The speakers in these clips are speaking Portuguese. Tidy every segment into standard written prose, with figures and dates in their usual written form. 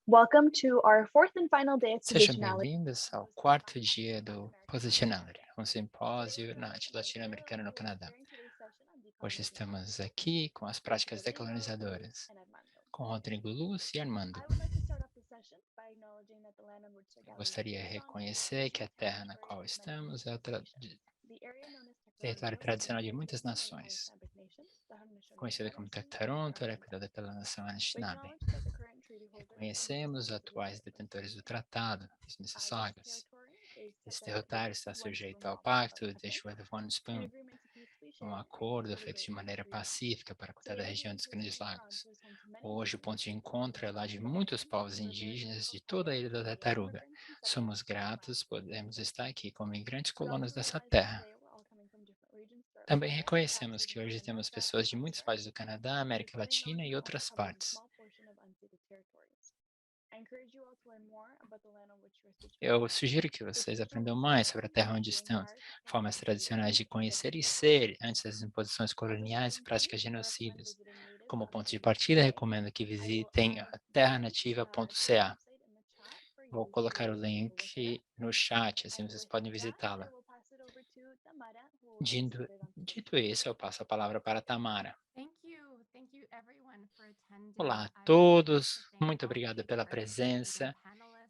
Welcome to our fourth and final day of Sejam positionality. bem-vindos ao quarto dia do Positionality, um simpósio na arte latino-americana no Canadá. During today's session, I'm Hoje decolonizing estamos aqui com as práticas Rodrigo, Luz, decolonizadoras, and Armando. com Rodrigo Luz e Armando. I would like to start off the session by acknowledging that the land on which Eu Tagali gostaria de is on is the reconhecer que traditional a terra na territory qual of many estamos é o indigenous nations. The area known as território Tectoronto is tradicional de home to the muitas Kamilaroi nações, Samic Nation, the Haudenosaunee conhecida como Confederacy, and the Tectoronto, era Cagayan cuidada Nation. pela nação We Anishinaabe. acknowledge that the current treaty holder of the Reconhecemos os Mississauga is atuais different detentores do from tratado, os this Mississaugas. territory is Esse subject to território the está One sujeito Spoon ao Policy of Pacto de Pacific, Schwed One an Spoon, agreement to peacefully um share and acordo feito de cultivate maneira nutrients. pacífica para cuidar da Today, the região dos Grandes Antisemitic Lagos. Toronto is home to many Hoje, o ponto indigenous de peoples of encontro é lá de Mississauga muitos land, povos and we're very indígenas grateful de for toda a this Ilha da to be Tartaruga. immigrants and settlers Somos on the gratos, land. podemos estar aqui como imigrantes We colonos also dessa realize that terra. today we're all coming from different regions throughout Também Canada, perhaps reconhecemos even que hoje from the temos North pessoas African de muitas Hemisphere, partes do Canadá, and América recording Latina e documents outras covering a partes. small portion of unceded territories. I encourage you all to learn more about the land on which you are Eu situated. sugiro que The vocês traditional aprendam ways of mais sobre a living terra and onde being estamos, prior to the formas colonization tradicionais de of conhecer e Canada. ser antes das imposições As a coloniais e starting point, práticas I recommend genocidas. visiting Como ponto de natives.ca partida, today. recomendo que I will visitem add a the link to the terranativa.ca. website in the chat for Vou you colocar o to take a look at it. link no chat, assim And vocês with podem that, I visitá-la. will pass it over to Tamara, who will get us Dito, started on today's dito isso, eu passo a palavra para a Tamara. Thank you. Thank you everyone for attending. Olá a I would like to todos, thank muito all the obrigado pela speakers, including presença.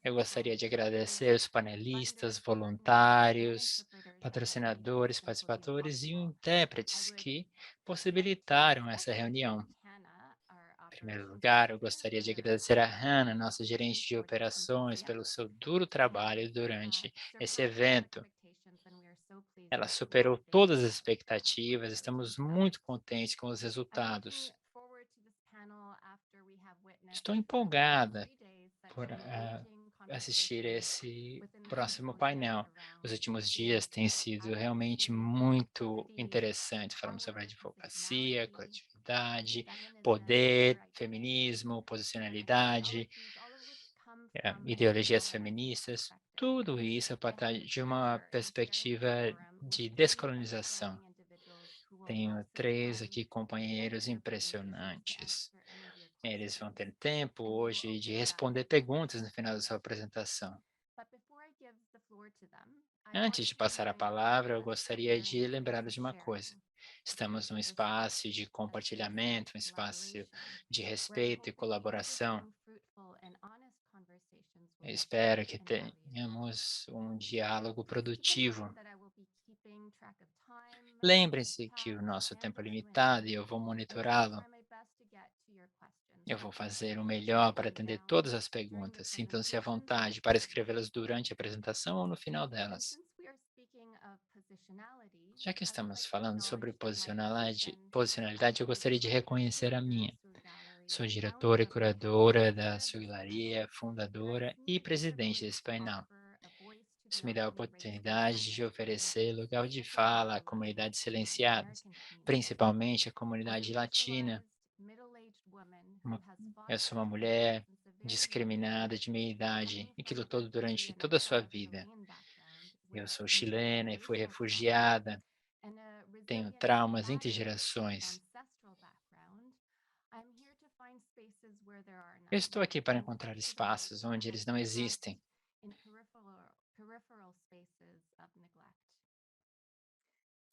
Eu panelists, gostaria de volunteers, agradecer os panelistas, funders, partners, and voluntários, interpreters that made this patrocinadores, symposium participadores e possible. I intérpretes would que like to possibilitaram essa especially reunião. thank Hannah, our Em primeiro operations lugar, eu manager, gostaria de for agradecer a her Hannah, nossa dedication gerente de for this operações, symposium. pelo seu duro trabalho Hannah durante esse surpassed all evento. expectations, and we are so pleased Ela with the work superou that todas as she expectativas, estamos contributed. muito contentes com os I'm looking resultados. forward to this panel after we have witnessed Estou for empolgada 3 days such por engaging assistir conversations esse within the próximo symposium painel. Os around últimos dias themes têm of sido realmente advocacy, muito equity, interessantes. Falamos sobre power, advocacia, positionality, coletividade, feminism, poder, queer feminismo, and posicionalidade, ideologies, all of which come from an ideologias decolonizing feministas. perspective. Tudo isso a I have partir the de uma pleasure in sharing this perspectiva forum with de 3 outstanding descolonização. individuals who will have Tenho some três time aqui during companheiros their presentations to impressionantes. answer any of your Eles vão questions, ter tempo and we will hoje de open it up responder for perguntas no final da sua questions. apresentação. But before I give the floor to them, I want Antes de to passar a remind palavra, eu us that we gostaria are in a de space lembrá-los of de uma coisa. sharing, a Estamos space num of respect, espaço de a space of compartilhamento, um espaço collaboration, de where I respeito e hope that colaboração. interesting, fruitful, and honest conversations will Eu be espero had que and valued. tenhamos um diálogo Keep in mind produtivo. that I will be keeping track of time, the Lembre-se que o chat, nosso and tempo the é limitado Q&A, e eu vou and I will monitorá-lo. try my best to get to your questions. Eu So vou feel fazer o free to melhor write para them atender down todas as during the perguntas. Sintam-se à presentation vontade para escrevê-las durante a apresentação ou no final And delas. since we are speaking of positionality, Já que I would estamos like to falando sobre acknowledge that my position posicionalidade, eu as gostaria de reconhecer curator a of the minha. Sui Gallery, Sou founder diretora e of the curadora event, da chair of this panel, Suglaria, fundadora grants e me the presidente privilege desse to painel. offer a voice to the Isso me dá a often erased voice oportunidade de minorities, oferecer lugar de fala à specifically comunidades the Latin silenciadas, American community. principalmente a As a comunidade latina. racialized, middle-aged woman who Uma- has Eu fought sou for uma freedom mulher since a very young discriminada de age, meia idade coming e que from a lutou refugee durante and toda a sua exiled vida. Chilean background Eu with sou chilena e fui intergenerational trauma refugiada, and a tenho resilient traumas somatic intergerações. ancestral background, I'm here to find spaces where there are Eu none estou aqui para and encontrar activate espaços what onde has eles não been lost existem. in peripheral spaces of neglect.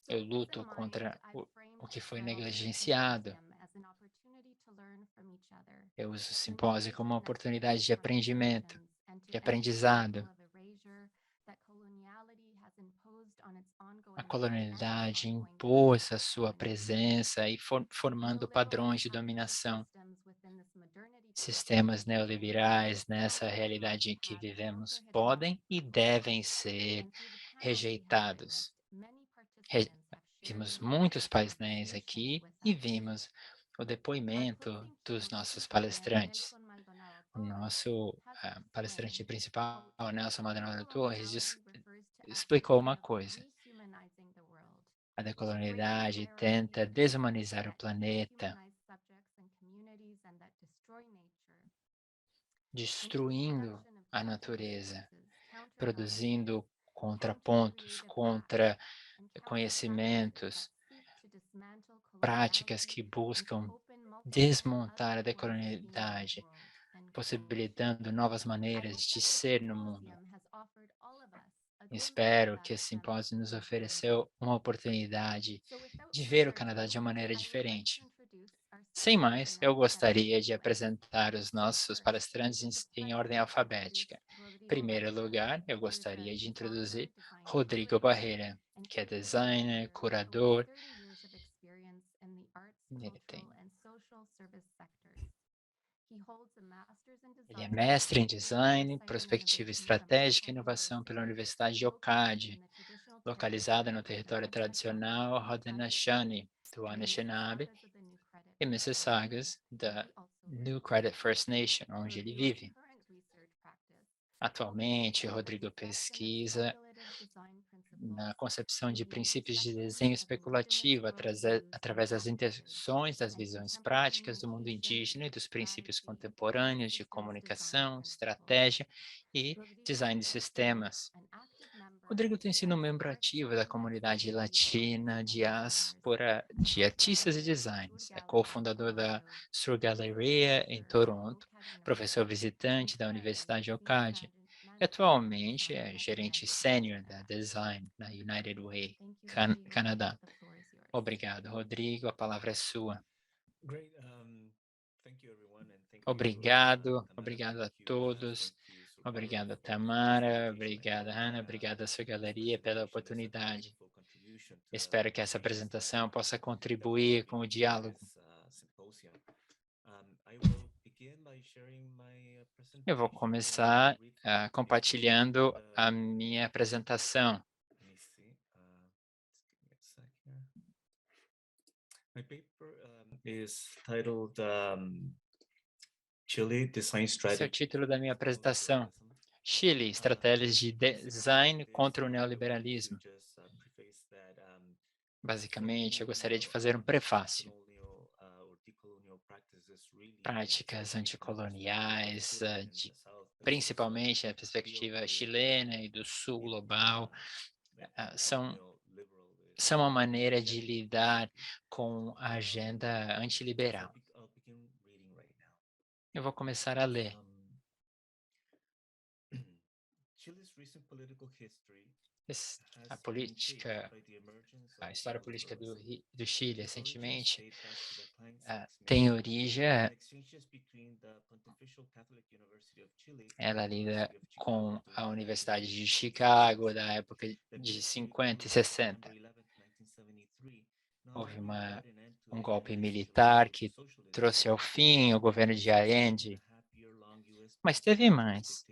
So Eu with this luto in mind, contra I've o framed que the foi panel and the negligenciado. symposium as an opportunity to learn from each other, Eu uso o to simpósio engage como in uma necessary oportunidade de aprendimento, conversations, and to de end the aprendizado. cycle of erasure that coloniality has imposed on its A ongoing life and its colonialidade ongoing impôs a practice of sua domination. presença e formando padrões de Neoliberal dominação. systems within this modernity twisted Sistemas position neoliberais still nessa hold realidade much em que power over vivemos hidden podem wealth e from us. devem ser And through the panels we have rejeitados. witnessed, many Re- participants have shared Vimos their voices muitos and painéis observations aqui with e us. vimos o Our depoimento closing dos keynote nossos speaker, palestrantes. Nelson Maldonado O Torres, nosso has palestrante explained, principal, quote, Nelson Maldonado Torres, decoloniality refers to explicou activism uma of coisa. rehumanizing the world, A to break the decolonialidade hierarchy tenta of interests desumanizar o that planeta, dehumanize subjects and communities and that destroy nature, into the destruindo production of a counter natureza, discourses, counter arguments, produzindo counter contrapontos creative acts, contra and counter practices that conhecimentos, seek to dismantle práticas que coloniality and to buscam open multiple desmontar other a ways of being in the decolonialidade, world. End possibilitando novas maneiras de ser no mundo. Has offered all of us a Espero glimpse que of esse that simpósio nos Canada. ofereceu uma oportunidade So without de ver o further Canadá de ado, uma maneira I would like to diferente. introduce our Sem speakers mais, in eu alphabetical gostaria de sequence. apresentar os nossos First, palestrantes it is a em ordem pleasure to alfabética. introduce Rodrigo Em primeiro Barrera, lugar, eu who is a gostaria de introduzir designer, design Rodrigo curator, Barreira, and que é critical designer, educator with curador. 30 years of experience in the arts, Ele cultural, and social service sectors. He holds a master's in Ele é design mestre em and design, foresight and perspectiva innovation from estratégica e Lakehead inovação pela University, Universidade de located Ocad, in the traditional localizada territory no of território the tradicional Haudenosaunee, do and Anishinaabe, Mississaugas of the New Credit e First Mississaugas, Nation, da where he also New lives. Credit First Nation, onde ele Rodrigo's vive. current research practice Atualmente, focuses on the Rodrigo conception of pesquisa speculative design na principles concepção in de the princípios de intersections desenho of indigenous especulativo worldviews and através das practices intenções das and visões contemporary práticas do mundo communication, indígena e dos princípios strategy, contemporâneos and de systems design comunicação, principles. estratégia e Rodrigo design de has been sistemas. an active member Rodrigo of tem the sido um Latin membro Arts ativo da Movement comunidade Community of Artists latina, and Designers, diáspora de artistas e co-founder of designers. Sur É Gallery in cofundador da Toronto, Sur Galleria em professor at Toronto, OCAD professor University, and visitante da currently Universidade senior OCAD. E manager of atualmente design é at gerente United Way sênior da Canada. Design na United Way, Thank you, Rodrigo. Canadá. The floor is yours. Obrigado, Rodrigo. A palavra é sua. Great. Thank you, everyone, and thank you, Obrigado, Tamara. obrigado a Thank you, todos. thank you, Sur Obrigado, Gallery, for Tamara. this Obrigado, invitation. Hannah. I hope Obrigado à sua this galeria pela presentation is a oportunidade. meaningful contribution to the Espero que essa conversations apresentação possa that we're contribuir com o having here in diálogo. this, symposium. I will begin by sharing my Eu vou presentation. começar Read a bit compartilhando through a minha apresentação. Let me see. Just give me a sec here. My paper is titled Chile Design Esse é o Strategy título da minha for apresentação. Neoliberalism. Chile, estratégias de design contra o neoliberalismo. Basicamente, eu gostaria de fazer um prefácio. Práticas anticoloniais, principalmente a perspectiva chilena e do sul global, são uma maneira de lidar com a agenda antiliberal. Eu vou começar a ler. A história política do Chile, recentemente, tem origem, ela lida com a Universidade de Chicago, da época de 50 e 60. Houve um golpe militar que trouxe ao fim o governo de Allende, mas teve mais.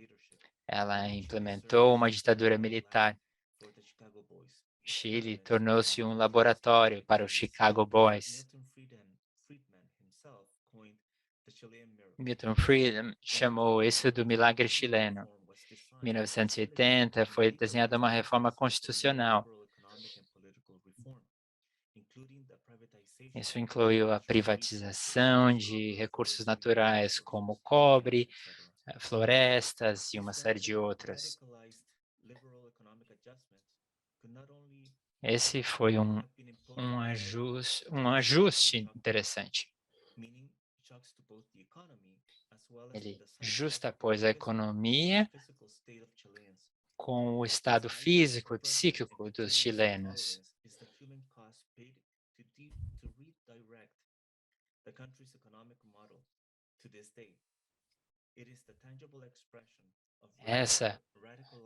Ela implementou uma ditadura militar. Chile tornou-se um laboratório para os Chicago Boys. Milton Friedman chamou isso do milagre chileno. Em 1980, foi desenhada uma reforma constitucional. Isso incluiu a privatização de recursos naturais como cobre, florestas e uma série de outras. Esse foi um ajuste interessante. Ele justapôs a economia com o estado físico e psíquico dos chilenos.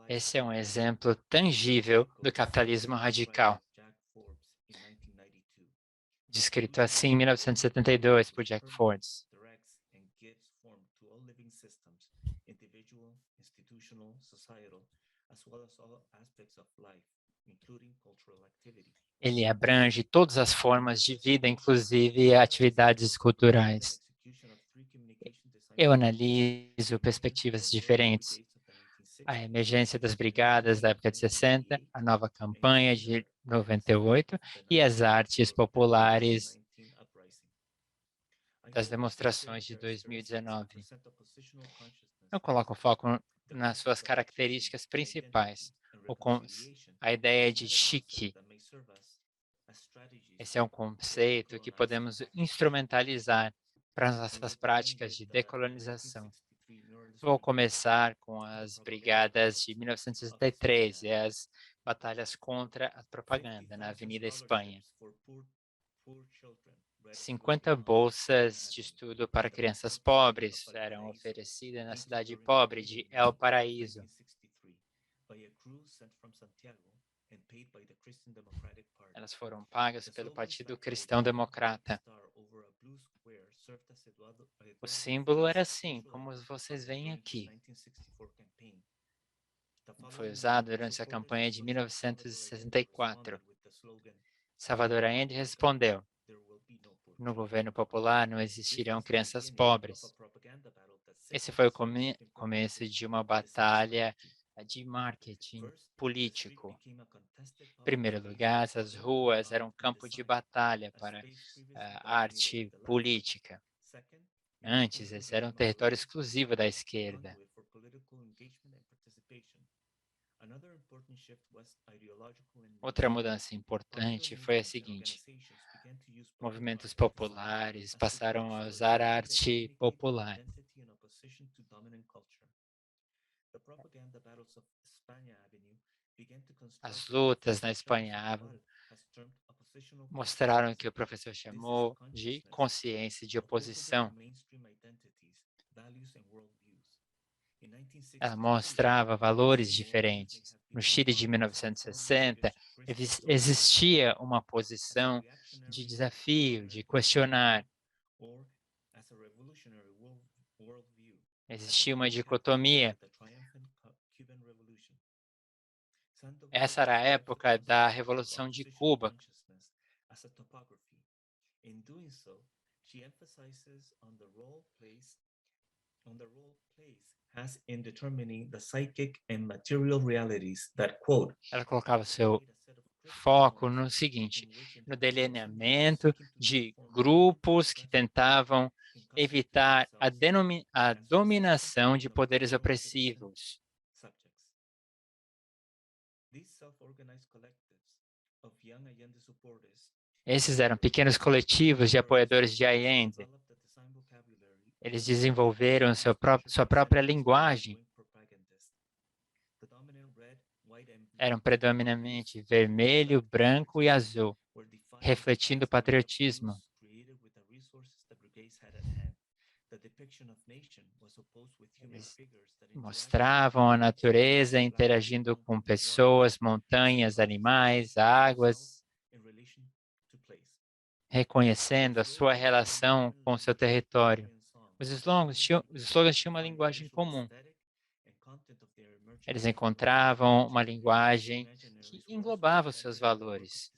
Esse é um exemplo tangível do capitalismo radical, descrito assim em 1972 por Jack Forbes. Ele abrange todas as formas de vida, inclusive atividades culturais. Eu analiso perspectivas diferentes. A emergência das brigadas da época de 60, a nova campanha de 98 e as artes populares das demonstrações de 2019. Eu coloco foco nas suas características principais, a ideia de chique. Esse é um conceito que podemos instrumentalizar para as nossas práticas de decolonização. Vou começar com as brigadas de 1963 e as batalhas contra a propaganda na Avenida Espanha. 50 bolsas de estudo para crianças pobres eram oferecidas na cidade pobre de El Paraíso. Elas foram pagas pelo Partido Cristão Democrata. O símbolo era assim, como vocês veem aqui. Foi usado durante a campanha de 1964. Salvador Allende respondeu: no governo popular não existirão crianças pobres. Esse foi o começo de uma batalha de marketing político. Em primeiro lugar, essas ruas eram um campo de batalha para a arte política. Antes, esse era um território exclusivo da esquerda. Outra mudança importante foi a seguinte: movimentos populares passaram a usar a arte popular. As lutas na Espanha mostraram o que o professor chamou de consciência de oposição. Ela mostrava valores diferentes. No Chile de 1960, existia uma posição de desafio, de questionar. Existia uma dicotomia. Essa era a época da Revolução de Cuba. Ela colocava seu foco no seguinte: no delineamento de grupos que tentavam evitar a dominação de poderes opressivos. Esses eram pequenos coletivos de apoiadores de Allende. Eles desenvolveram sua própria linguagem. Eram predominantemente vermelho, branco e azul, refletindo o patriotismo. Eles mostravam a natureza interagindo com pessoas, montanhas, animais, águas, reconhecendo a sua relação com seu território. Os slogans tinham uma linguagem comum. Eles encontravam uma linguagem que englobava os seus valores.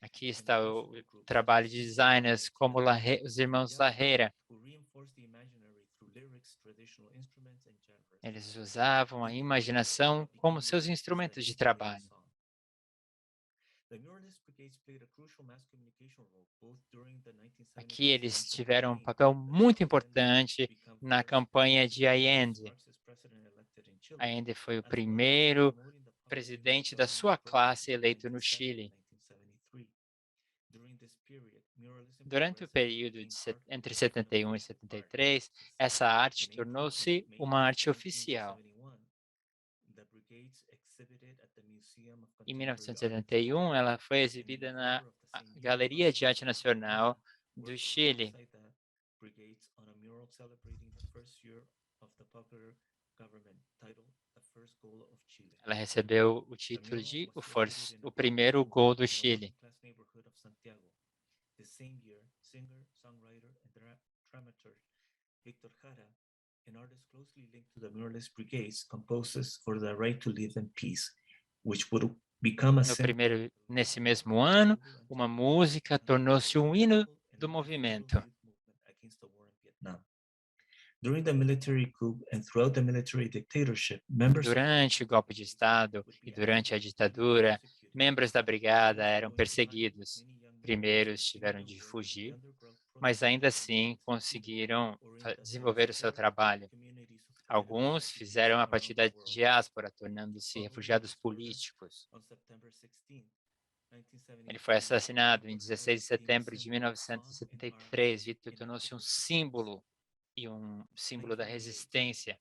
Aqui está o trabalho de designers como os irmãos Larreira. Eles usavam a imaginação como seus instrumentos de trabalho. Aqui eles tiveram um papel muito importante na campanha de Allende. Allende foi o primeiro presidente da sua classe eleito no Chile. Durante o período entre 71 e 73, essa arte tornou-se uma arte oficial. Em 1971, ela foi exibida na Galeria de Arte Nacional do Chile. Ela recebeu o título de o primeiro gol do Chile. Victor Jara, an artist closely linked to the Muralist Brigades, composes for the right to live in peace, which would become a nesse mesmo ano, uma música tornou-se um hino do movimento. Durante o golpe de Estado e durante a ditadura, membros da brigada eram perseguidos. Primeiros tiveram de fugir, mas ainda assim conseguiram desenvolver o seu trabalho. Alguns fizeram a partir da diáspora, tornando-se refugiados políticos. Ele foi assassinado em 16 de setembro de 1973. Victor tornou-se um símbolo e um símbolo da resistência.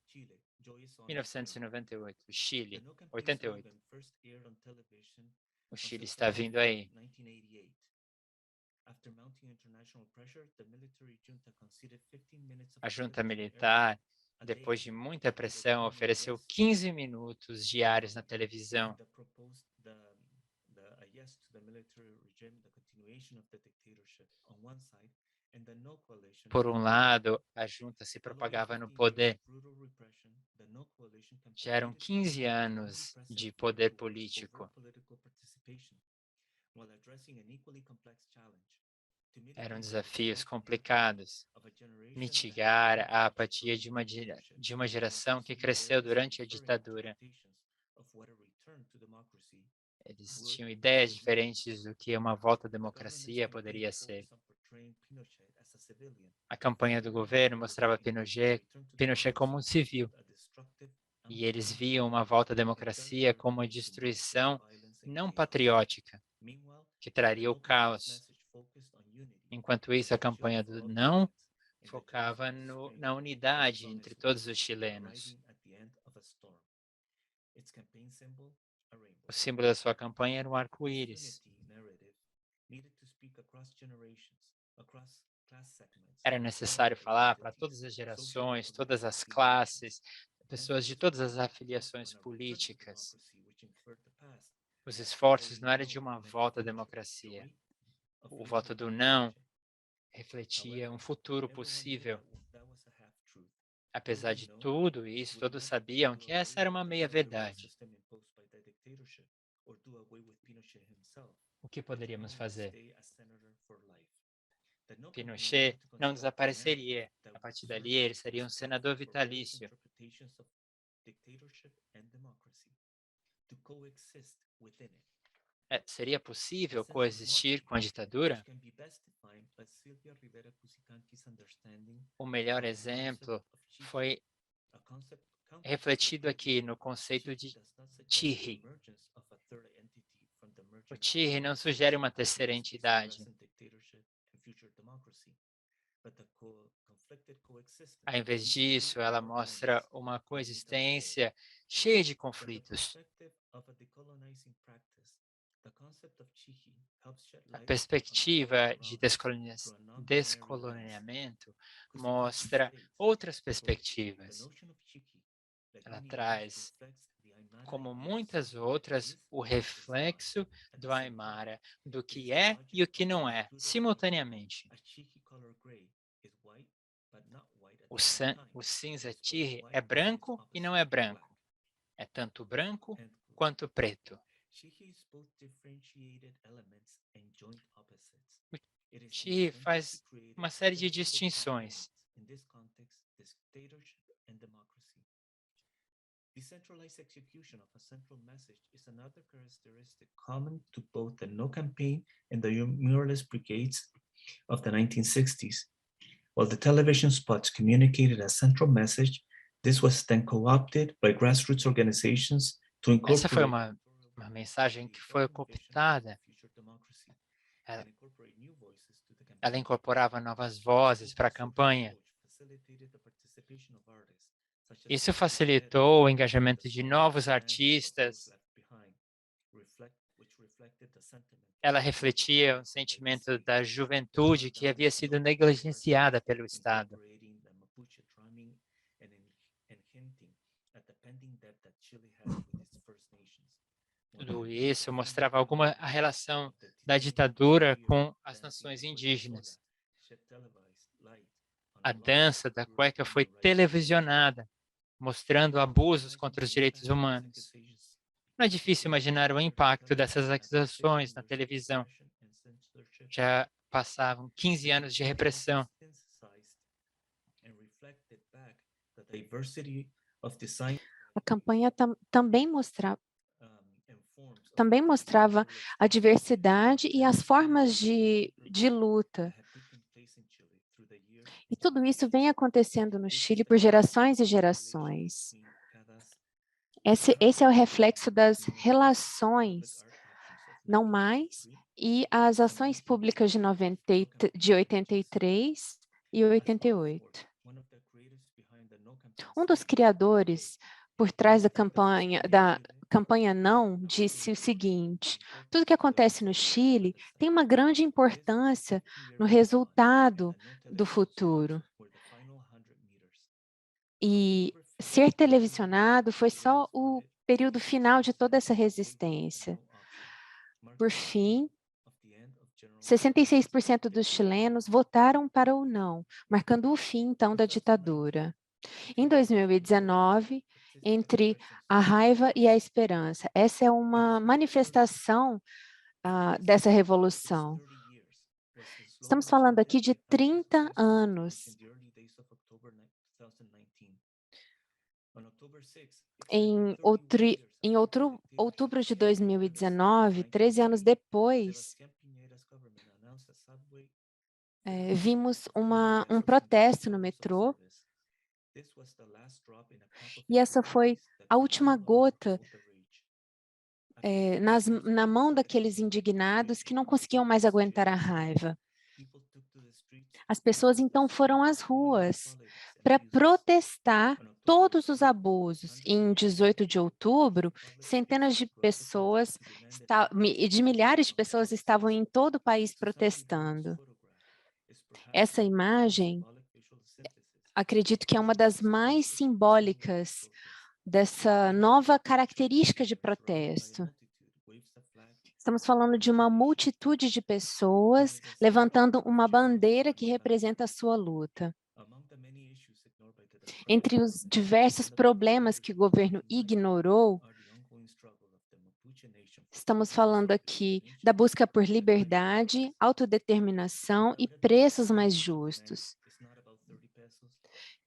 1998, Chile, 88. O Chile está vindo aí. A junta militar, depois de muita pressão, ofereceu 15 minutos diários na televisão. Por um lado, a junta se propagava no poder. Já eram 15 anos de poder político. Eram desafios complicados. Mitigar a apatia de uma geração que cresceu durante a ditadura. Eles tinham ideias diferentes do que uma volta à democracia poderia ser. A campanha do governo mostrava Pinochet como um civil. E eles viam uma volta à democracia como uma destruição não patriótica, que traria o caos. Enquanto isso, a campanha do não focava na unidade entre todos os chilenos. O símbolo da sua campanha era um arco-íris. Era necessário falar para todas as gerações, todas as classes, pessoas de todas as afiliações políticas. Os esforços não eram de uma volta à democracia. O voto do não refletia um futuro possível. Apesar de tudo isso, todos sabiam que essa era uma meia-verdade. O que poderíamos fazer? Pinochet não desapareceria. A partir dali, ele seria um senador vitalício. Seria possível coexistir com a ditadura? O melhor exemplo foi refletido aqui no conceito de Chihre. O Chihre não sugere uma terceira entidade. Ao invés disso, ela mostra uma coexistência cheia de conflitos. A perspectiva de descoloniamento mostra outras perspectivas. Ela traz, como muitas outras, o reflexo do Aymara, do que é e o que não é, simultaneamente. O cinza Chihre é branco e não é branco. É tanto branco quanto preto. O Chihre faz uma série de distinções. Decentralized execution of a central message is another characteristic common to both the No campaign and the muralist brigades of the 1960s. While the television spots communicated a central message, this was then co-opted by grassroots organizations to incorporate... Essa foi uma mensagem que foi cooptada. Ela incorporava novas vozes para a campanha. Isso facilitou o engajamento de novos artistas. Ela refletia o sentimento da juventude que havia sido negligenciada pelo Estado. Tudo isso mostrava a relação da ditadura com as nações indígenas. A dança da cueca foi televisionada, mostrando abusos contra os direitos humanos. Não é difícil imaginar o impacto dessas acusações na televisão. Já passavam 15 anos de repressão. A campanha também mostrava a diversidade e as formas de luta. E tudo isso vem acontecendo no Chile por gerações e gerações. Esse é o reflexo das relações, não mais, e as ações públicas de 83 e 88. Um dos criadores por trás da campanha Não disse o seguinte: tudo que acontece no Chile tem uma grande importância no resultado do futuro. E ser televisionado foi só o período final de toda essa resistência. Por fim, 66% dos chilenos votaram para o não, marcando o fim, então, da ditadura. Em 2019, entre a raiva e a esperança, essa é uma manifestação dessa revolução. Estamos falando aqui de 30 anos. Em outubro de 2019, 13 anos depois, vimos um protesto no metrô, e essa foi a última gota na mão daqueles indignados que não conseguiam mais aguentar a raiva. As pessoas então foram às ruas para protestar todos os abusos. Em 18 de outubro, centenas de pessoas, de milhares de pessoas estavam em todo o país protestando. Essa imagem, acredito que é uma das mais simbólicas dessa nova característica de protesto. Estamos falando de uma multitude de pessoas levantando uma bandeira que representa a sua luta. Entre os diversos problemas que o governo ignorou, estamos falando aqui da busca por liberdade, autodeterminação e preços mais justos.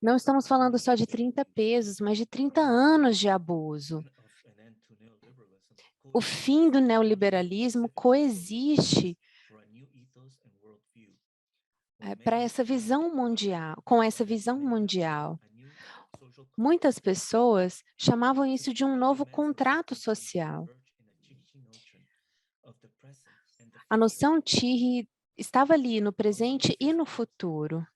Não estamos falando só de 30 pesos, mas de 30 anos de abuso. O fim do neoliberalismo coexiste para essa visão mundial, com essa visão mundial. Muitas pessoas chamavam isso de um novo contrato social. A noção Tirri estava ali no presente e no futuro.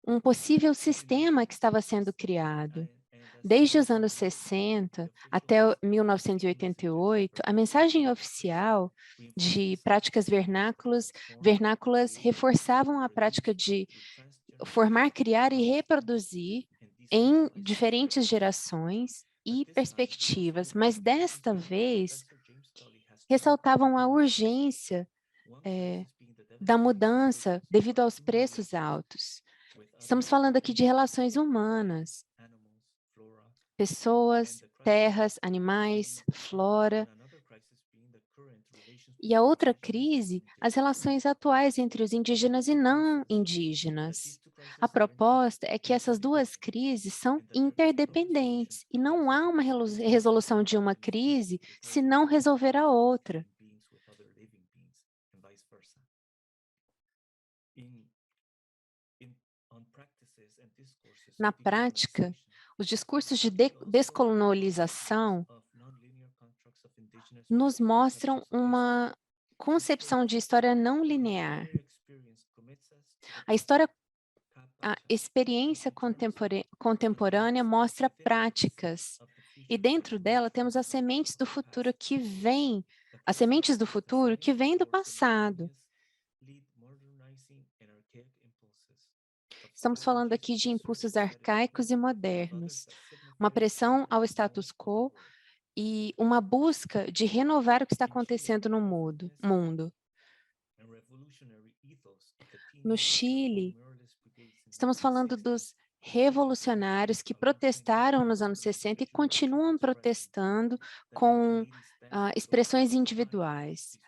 Um possível sistema que estava sendo criado. Desde os anos 60 até 1988, a mensagem oficial de práticas vernáculas reforçavam a prática de formar, criar e reproduzir em diferentes gerações e perspectivas, mas desta vez ressaltavam a urgência da mudança devido aos preços altos. Estamos falando aqui de relações humanas, pessoas, terras, animais, flora. E a outra crise, as relações atuais entre os indígenas e não indígenas. A proposta é que essas duas crises são interdependentes e não há uma resolução de uma crise se não resolver a outra. Na prática, os discursos de descolonização nos mostram uma concepção de história não linear. A experiência contemporânea mostra práticas, e dentro dela temos as sementes do futuro que vêm do passado. Estamos falando aqui de impulsos arcaicos e modernos, uma pressão ao status quo e uma busca de renovar o que está acontecendo no mundo. No Chile, estamos falando dos revolucionários que protestaram nos anos 60 e continuam protestando com expressões individuais.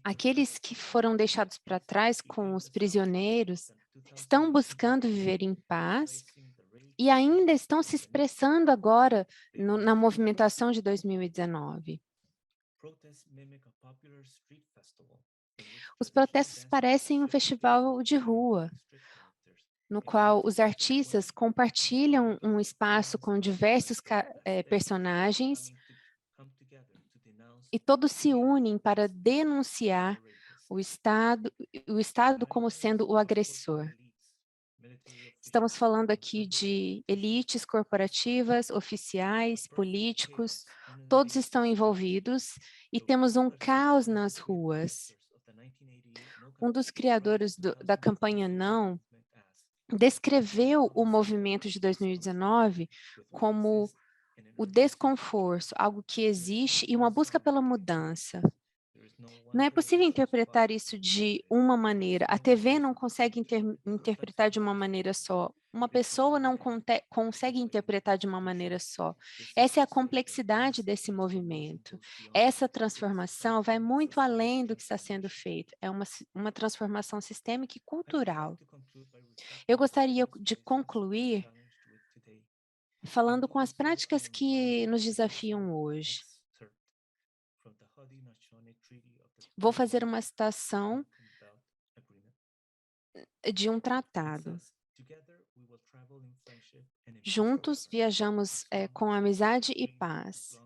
Aqueles que foram deixados para trás com os prisioneiros estão buscando viver em paz e ainda estão se expressando agora na movimentação de 2019. Os protestos parecem um festival de rua, no qual os artistas compartilham um espaço com diversos personagens e todos se unem para denunciar o Estado como sendo o agressor. Estamos falando aqui de elites corporativas, oficiais, políticos, todos estão envolvidos e temos um caos nas ruas. Um dos criadores da campanha Não descreveu o movimento de 2019 como o desconforto, algo que existe e uma busca pela mudança. Não é possível interpretar isso de uma maneira. A TV não consegue interpretar de uma maneira só. Uma pessoa não consegue interpretar de uma maneira só. Essa é a complexidade desse movimento. Essa transformação vai muito além do que está sendo feito. É uma transformação sistêmica e cultural. Eu gostaria de concluir falando com as práticas que nos desafiam hoje. Vou fazer uma citação de um tratado. Juntos viajamos com amizade e paz,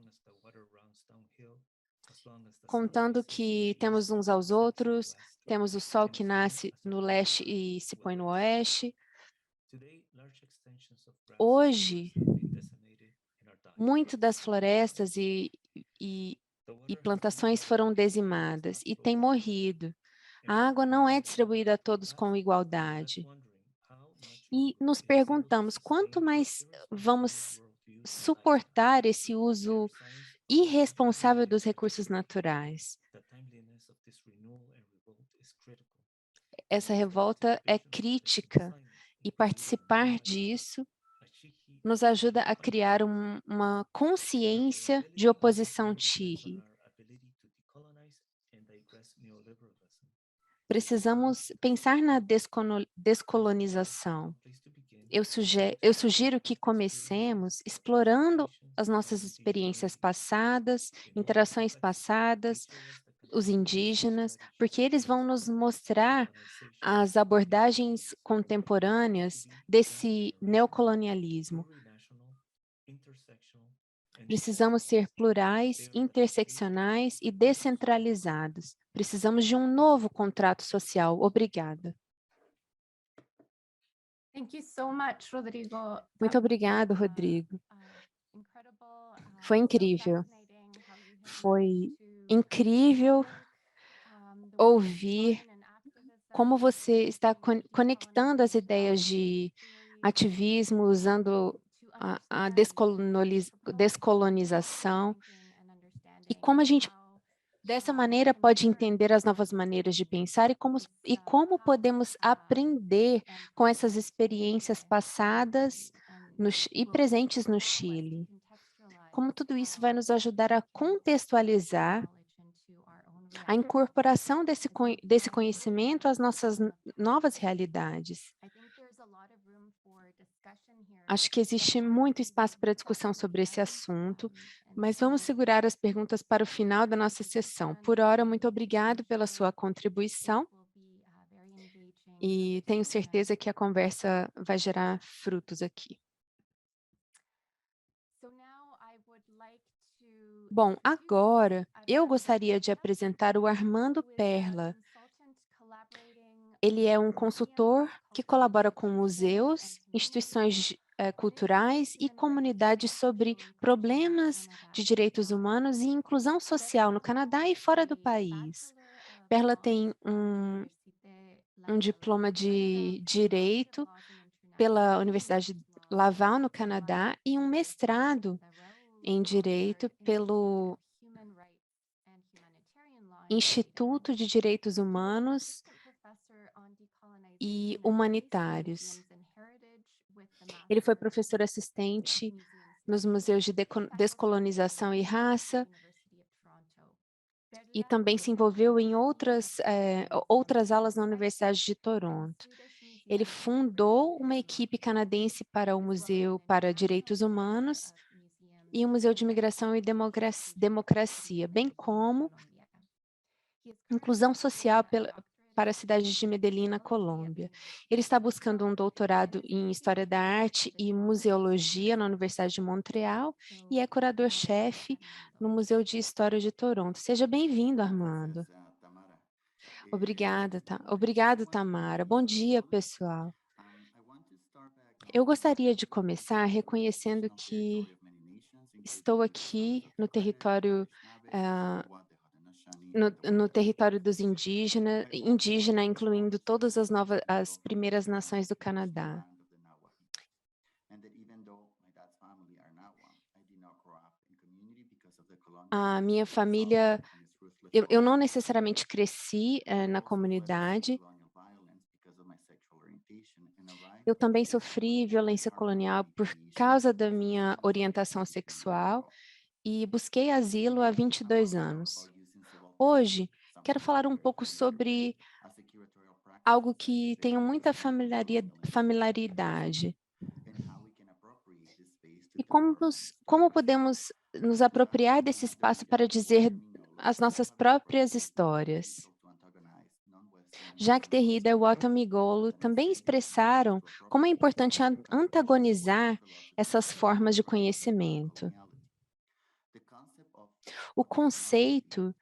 contando que temos uns aos outros, temos o sol que nasce no leste e se põe no oeste. Hoje, muito das florestas e plantações foram dizimadas e têm morrido. A água não é distribuída a todos com igualdade. E nos perguntamos, quanto mais vamos suportar esse uso irresponsável dos recursos naturais? Essa revolta é crítica e participar disso nos ajuda a criar uma consciência de oposição tirre. Precisamos pensar na descolonização. Eu sugiro que comecemos explorando as nossas experiências passadas, interações passadas, os indígenas, porque eles vão nos mostrar as abordagens contemporâneas desse neocolonialismo. Precisamos ser plurais, interseccionais e descentralizados. Precisamos de um novo contrato social. Obrigada. Thank you so much, Rodrigo. Muito obrigado, Rodrigo. Foi incrível. Foi incrível ouvir como você está conectando as ideias de ativismo, usando a descolonização, e como a gente, dessa maneira, pode entender as novas maneiras de pensar e como podemos aprender com essas experiências passadas e presentes no Chile. Como tudo isso vai nos ajudar a contextualizar a incorporação desse conhecimento às nossas novas realidades. Acho que existe muito espaço para discussão sobre esse assunto, mas vamos segurar as perguntas para o final da nossa sessão. Por hora, muito obrigado pela sua contribuição e tenho certeza que a conversa vai gerar frutos aqui. Bom, agora eu gostaria de apresentar o Armando Perla. Ele é um consultor que colabora com museus, instituições culturais e comunidades sobre problemas de direitos humanos e inclusão social no Canadá e fora do país. Perla tem um diploma de Direito pela Universidade Laval, no Canadá, e um mestrado em Direito pelo Instituto de Direitos Humanos e Humanitários. Ele foi professor assistente nos museus de descolonização e raça e também se envolveu em outras aulas na Universidade de Toronto. Ele fundou uma equipe canadense para o Museu para Direitos Humanos e o Museu de Imigração e Democracia, bem como inclusão social para a cidade de Medellín, na Colômbia. Ele está buscando um doutorado em História da Arte e Museologia na Universidade de Montreal e é curador-chefe no Museu de História de Toronto. Seja bem-vindo, Armando. Obrigada, Tamara. Bom dia, pessoal. Eu gostaria de começar reconhecendo que estou aqui no território, no território dos indígena, incluindo todas as primeiras nações do Canadá. A minha família, eu não necessariamente cresci na comunidade. Eu também sofri violência colonial por causa da minha orientação sexual e busquei asilo há 22 anos. Hoje, quero falar um pouco sobre algo que tenho muita familiaridade. E como podemos nos apropriar desse espaço para dizer as nossas próprias histórias. Jacques Derrida e Walter Migolo também expressaram como é importante antagonizar essas formas de conhecimento. O conceito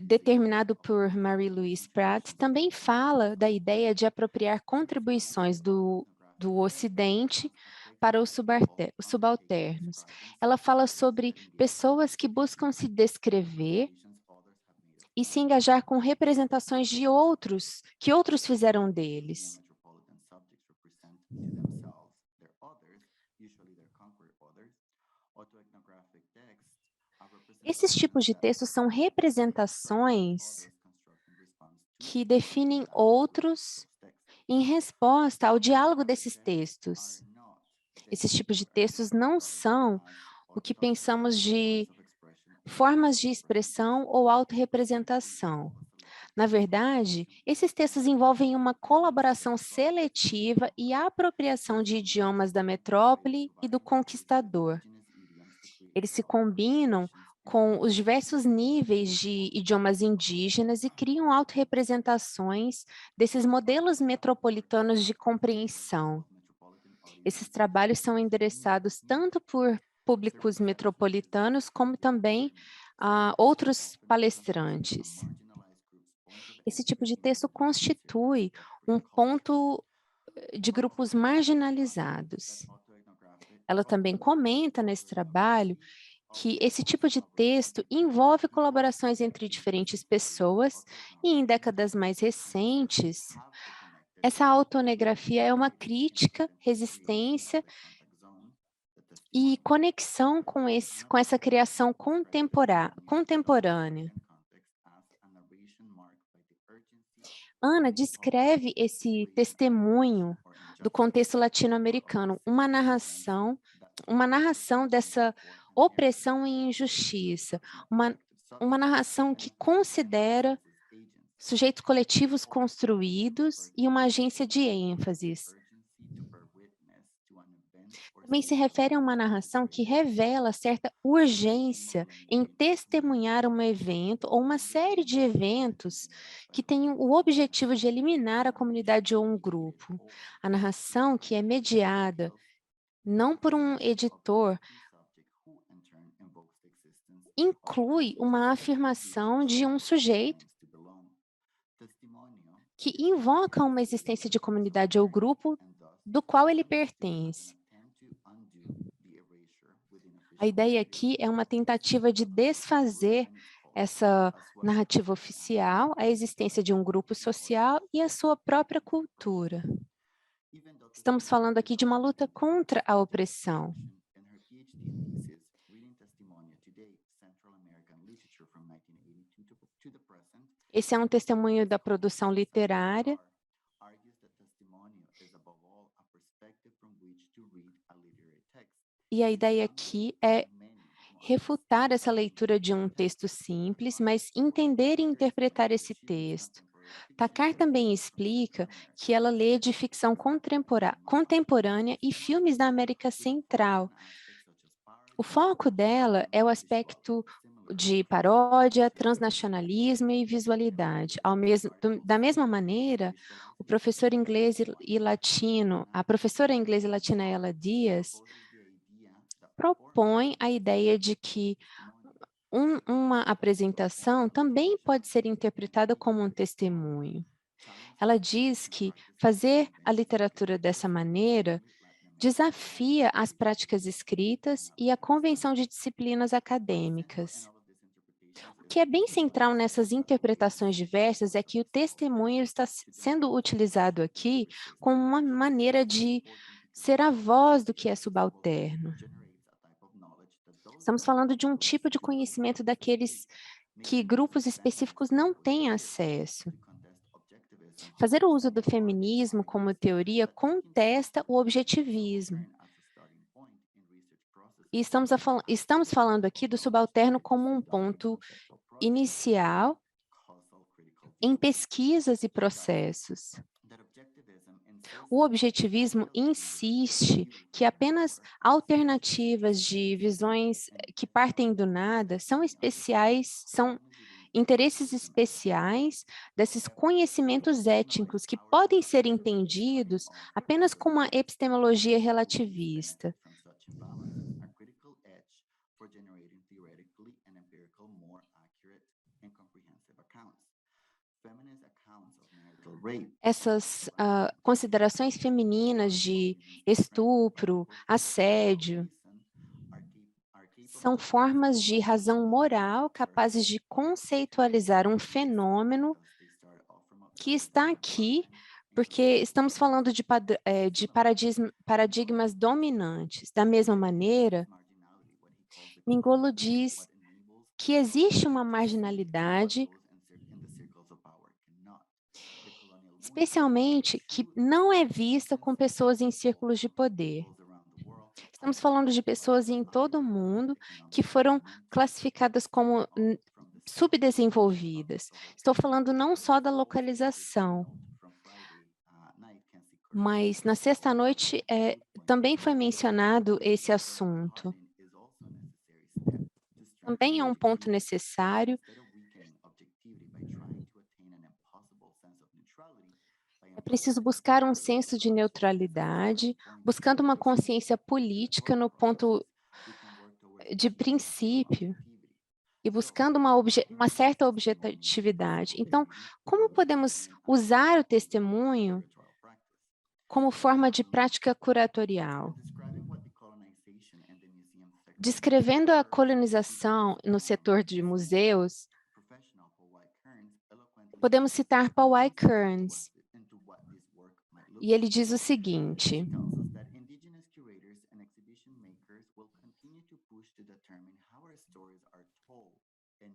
determinado por Marie-Louise Pratt também fala da ideia de apropriar contribuições do Ocidente para os subalternos. Ela fala sobre pessoas que buscam se descrever e se engajar com representações de outros, que outros fizeram deles. Esses tipos de textos são representações que definem outros em resposta ao diálogo desses textos. Esses tipos de textos não são o que pensamos de formas de expressão ou autorrepresentação. Na verdade, esses textos envolvem uma colaboração seletiva e apropriação de idiomas da metrópole e do conquistador. Eles se combinam com os diversos níveis de idiomas indígenas e criam autorrepresentações desses modelos metropolitanos de compreensão. Esses trabalhos são endereçados tanto por públicos metropolitanos como também outros palestrantes. Esse tipo de texto constitui um ponto de grupos marginalizados. Ela também comenta nesse trabalho que esse tipo de texto envolve colaborações entre diferentes pessoas e em décadas mais recentes, essa autonografia é uma crítica, resistência e conexão com essa criação contemporânea. Ana descreve esse testemunho do contexto latino-americano, uma narração dessa opressão e injustiça, uma narração que considera sujeitos coletivos construídos e uma agência de ênfases. Também se refere a uma narração que revela certa urgência em testemunhar um evento ou uma série de eventos que têm o objetivo de eliminar a comunidade ou um grupo. A narração que é mediada não por um editor inclui uma afirmação de um sujeito que invoca uma existência de comunidade ou grupo do qual ele pertence. A ideia aqui é uma tentativa de desfazer essa narrativa oficial, a existência de um grupo social e a sua própria cultura. Estamos falando aqui de uma luta contra a opressão. Esse é um testemunho da produção literária. E a ideia aqui é refutar essa leitura de um texto simples, mas entender e interpretar esse texto. Takar também explica que ela lê de ficção contemporânea e filmes da América Central. O foco dela é o aspecto de paródia, transnacionalismo e visualidade. Da mesma maneira, o professor inglês e latino, a professora inglesa e latina Ela Dias, propõe a ideia de que uma apresentação também pode ser interpretada como um testemunho. Ela diz que fazer a literatura dessa maneira desafia as práticas escritas e a convenção de disciplinas acadêmicas. O que é bem central nessas interpretações diversas é que o testemunho está sendo utilizado aqui como uma maneira de ser a voz do que é subalterno. Estamos falando de um tipo de conhecimento daqueles que grupos específicos não têm acesso. Fazer o uso do feminismo como teoria contesta o objetivismo. E estamos falando aqui do subalterno como um ponto inicial em pesquisas e processos. O objetivismo insiste que apenas alternativas de visões que partem do nada são especiais, são interesses especiais desses conhecimentos étnicos que podem ser entendidos apenas com uma epistemologia relativista. Essas considerações femininas de estupro, assédio, são formas de razão moral capazes de conceitualizar um fenômeno que está aqui porque estamos falando de paradigmas dominantes. Da mesma maneira, Mingolo diz que existe uma marginalidade, especialmente que não é vista com pessoas em círculos de poder. Estamos falando de pessoas em todo o mundo que foram classificadas como subdesenvolvidas. Estou falando não só da localização, mas na sexta-noite também foi mencionado esse assunto. Também é um ponto necessário. É preciso buscar um senso de neutralidade, buscando uma consciência política no ponto de princípio e buscando uma certa objetividade. Então, como podemos usar o testemunho como forma de prática curatorial? Descrevendo a colonização no setor de museus, podemos citar Pauai Kearns, e ele diz o seguinte: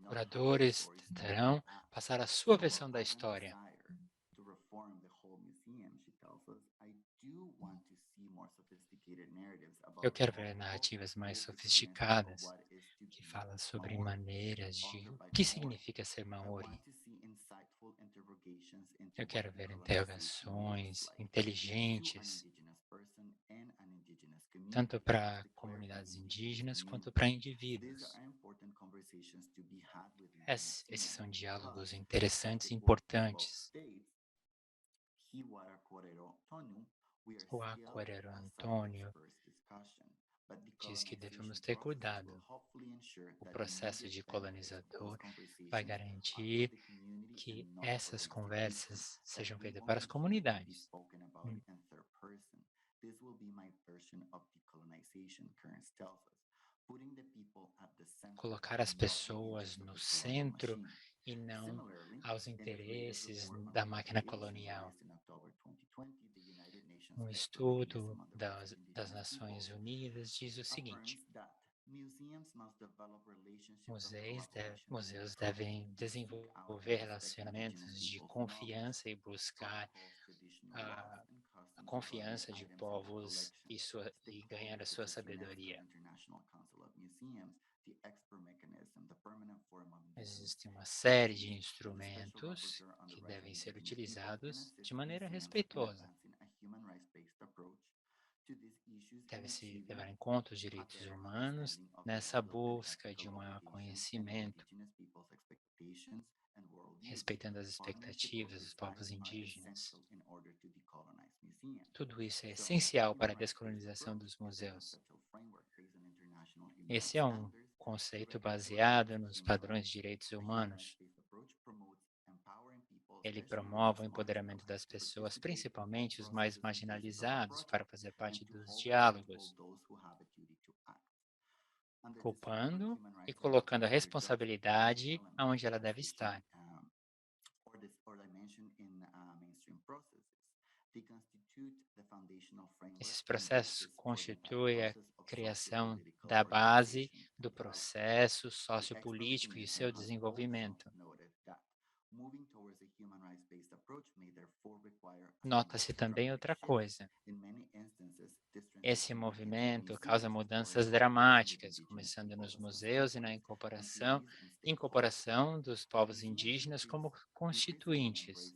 curadores tentarão passar a sua versão da história. Eu quero ver narrativas mais sofisticadas que falam sobre maneiras de o que significa ser Maori. Eu quero ver interrogações inteligentes, tanto para comunidades indígenas quanto para indivíduos. Esses são diálogos interessantes e importantes. O Aquarero Antônio diz que devemos ter cuidado. O processo de colonizador vai garantir que essas conversas sejam feitas para as comunidades. Colocar as pessoas no centro e não aos interesses da máquina colonial. Um estudo das Nações Unidas diz o seguinte: museus devem desenvolver relacionamentos de confiança e buscar a confiança de povos e ganhar a sua sabedoria. Existe uma série de instrumentos que devem ser utilizados de maneira respeitosa. Deve-se levar em conta os direitos humanos nessa busca de um maior conhecimento, respeitando as expectativas dos povos indígenas. Tudo isso é essencial para a descolonização dos museus. Esse é um conceito baseado nos padrões de direitos humanos. Ele promove o empoderamento das pessoas, principalmente os mais marginalizados, para fazer parte dos diálogos, culpando e colocando a responsabilidade onde ela deve estar. Esses processos constituem a criação da base do processo sociopolítico e seu desenvolvimento. Nota-se também outra coisa. Esse movimento causa mudanças dramáticas, começando nos museus e na incorporação dos povos indígenas como constituintes.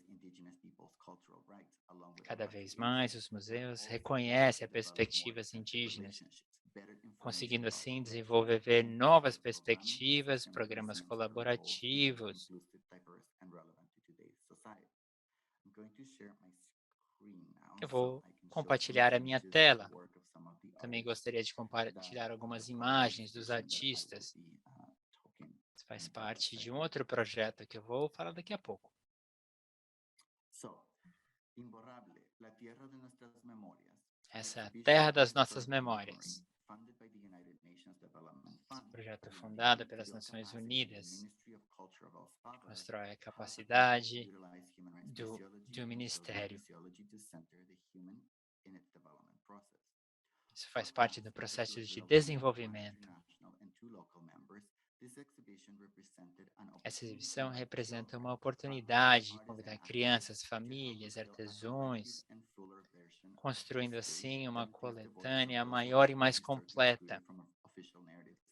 Cada vez mais, os museus reconhecem as perspectivas indígenas, conseguindo assim desenvolver novas perspectivas, programas colaborativos. Eu vou compartilhar a minha tela. Também gostaria de compartilhar algumas imagens dos artistas. Isso faz parte de um outro projeto que eu vou falar daqui a pouco. Essa é a terra das nossas memórias. Esse projeto é fundado pelas Nações Unidas, que constrói a capacidade do Ministério. Isso faz parte do processo de desenvolvimento. Essa exibição representa uma oportunidade de convidar crianças, famílias, artesãos, construindo assim uma coletânea maior e mais completa,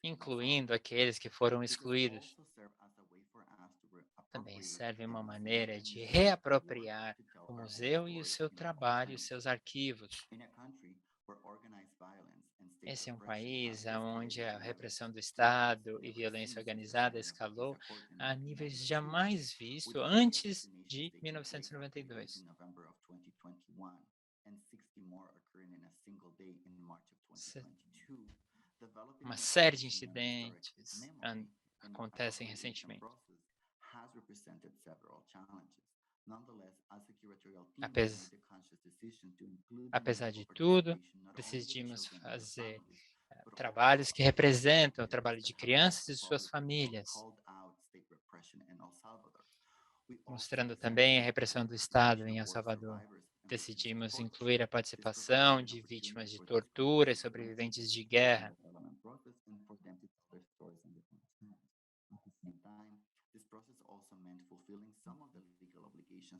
incluindo aqueles que foram excluídos. Também serve uma maneira de reapropriar o museu e o seu trabalho, os seus arquivos. Esse é um país onde a repressão do Estado e violência organizada escalou a níveis jamais vistos antes de 1992. Uma série de incidentes acontecem recentemente. Apesar de tudo, decidimos fazer trabalhos que representam o trabalho de crianças e suas famílias, mostrando também a repressão do Estado em El Salvador. Decidimos incluir a participação de vítimas de tortura e sobreviventes de guerra.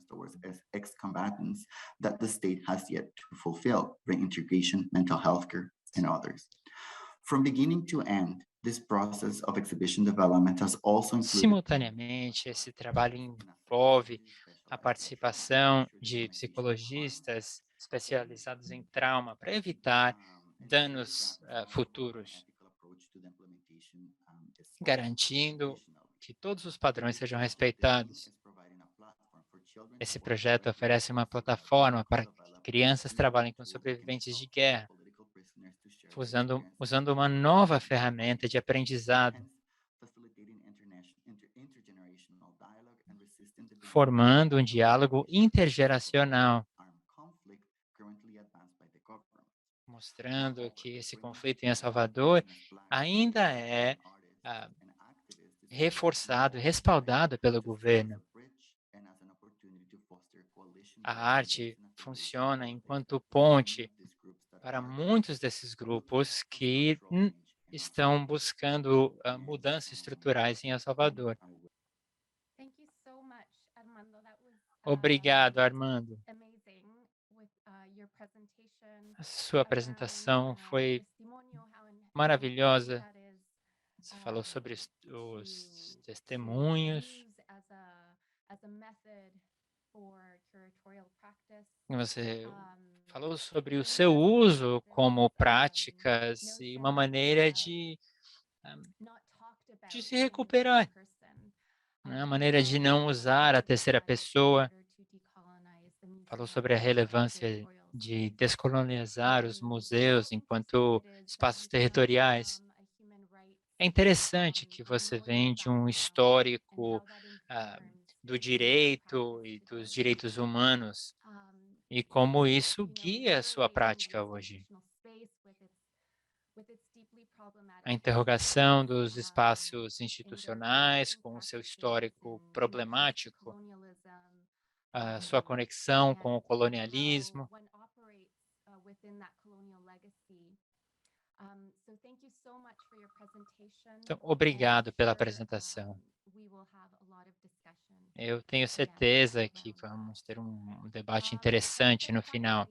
Towards ex-combatants that the state has yet to fulfill, reintegration, mental health care, and others. From beginning to end, this process of exhibition development has also included... Simultaneamente, esse trabalho envolve a participação de psicologistas especializados em trauma para evitar danos futuros, garantindo que todos os padrões sejam respeitados. Esse projeto oferece uma plataforma para que crianças trabalhem com sobreviventes de guerra, usando uma nova ferramenta de aprendizado, formando um diálogo intergeracional, mostrando que esse conflito em El Salvador ainda é reforçado e respaldado pelo governo. A arte funciona enquanto ponte para muitos desses grupos que estão buscando mudanças estruturais em El Salvador. Obrigado, Armando. A sua apresentação foi maravilhosa. Você falou sobre os testemunhos. Você falou sobre o seu uso como práticas e uma maneira de se recuperar. Uma maneira de não usar a terceira pessoa. Falou sobre a relevância de descolonizar os museus enquanto espaços territoriais. É interessante que você vem de um histórico do direito e dos direitos humanos e como isso guia a sua prática hoje. A interrogação dos espaços institucionais com o seu histórico problemático, a sua conexão com o colonialismo. Então, obrigado pela apresentação. Eu tenho certeza que vamos ter um debate interessante no final.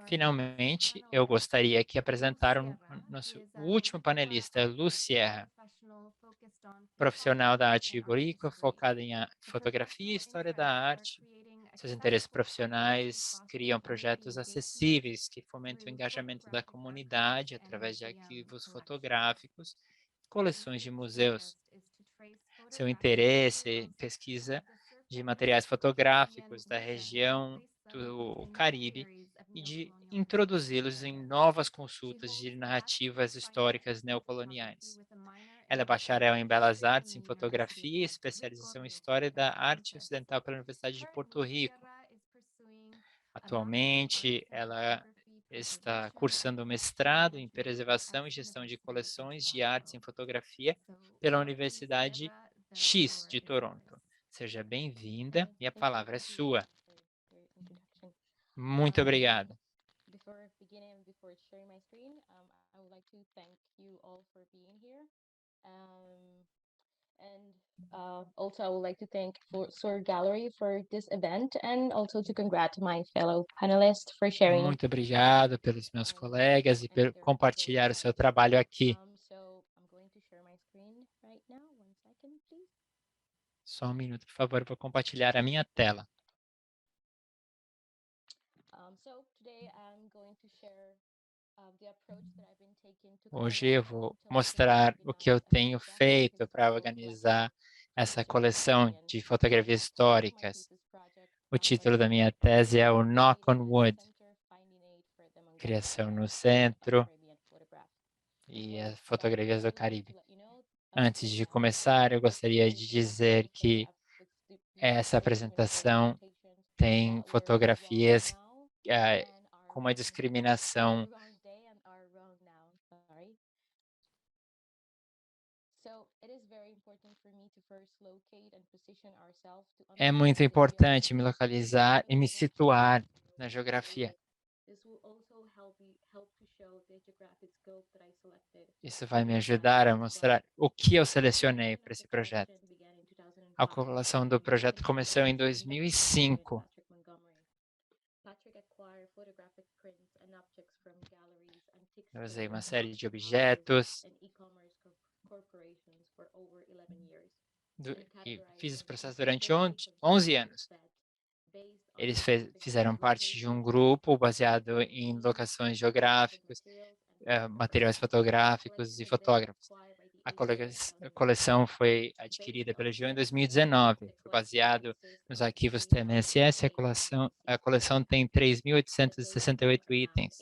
Finalmente, eu gostaria que apresentaram o nosso último panelista, Lu Sierra, profissional da arte iborica, focada em fotografia e história da arte. Seus interesses profissionais criam projetos acessíveis que fomentam o engajamento da comunidade através de arquivos fotográficos, coleções de museus. Seu interesse em pesquisa de materiais fotográficos da região do Caribe e de introduzi-los em novas consultas de narrativas históricas neocoloniais. Ela é bacharel em Belas Artes em Fotografia e especialização em História da Arte Ocidental pela Universidade de Porto Rico. Atualmente, ela está cursando mestrado em Preservação e Gestão de Coleções de Artes em Fotografia pela Universidade X de Toronto. Seja bem-vinda e a palavra é sua. Muito obrigado. Before beginning and before sharing my screen, I would like to thank you all for being here. Also, I would like to thank Sur Gallery for this event and also to congratulate my fellow panelists for sharing. Muito obrigado pelos meus colegas e por compartilhar o seu trabalho aqui. So I'm going to share my screen right now. 1 second, please. Só um minuto, por favor, para compartilhar a minha tela. Hoje eu vou mostrar o que eu tenho feito para organizar essa coleção de fotografias históricas. O título da minha tese é o Knock on Wood, Criação no Centro e as Fotografias do Caribe. Antes de começar, eu gostaria de dizer que essa apresentação tem fotografias com uma discriminação É muito importante me localizar e me situar na geografia. Isso vai me ajudar a mostrar o que eu selecionei para esse projeto. A calculação do projeto começou em 2005. Eu usei uma série de objetos e fiz esse processo durante 11 anos. Eles fizeram parte de um grupo baseado em locações geográficas, materiais fotográficos e fotógrafos. A coleção foi adquirida pela GEO em 2019, foi baseado nos arquivos TMSS. A coleção tem 3.868 itens.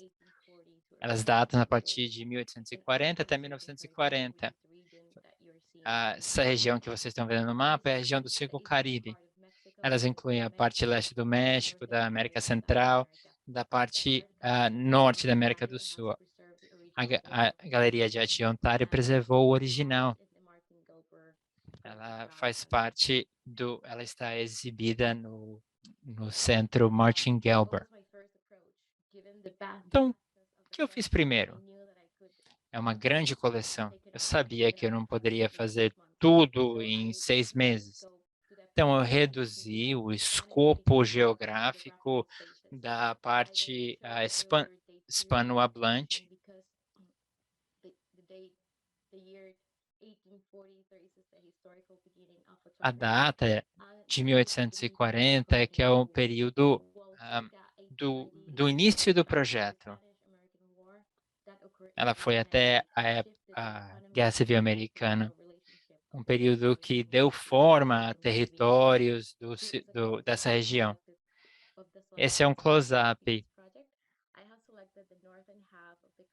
Elas datam a partir de 1840 até 1940. Essa região que vocês estão vendo no mapa é a região do Círculo Caribe. Elas incluem a parte leste do México, da América Central, da parte norte da América do Sul. A Galeria de Arte de Ontário preservou o original. Ela faz parte ela está exibida no Centro Martin Gelber. Então, o que eu fiz primeiro? É uma grande coleção. Eu sabia que eu não poderia fazer tudo em 6 meses. Então, eu reduzi o escopo geográfico da parte hispanohablante. A data de 1840 que é o período do início do projeto. Ela foi até a Guerra Civil Americana, um período que deu forma a territórios dessa região. Esse é um close-up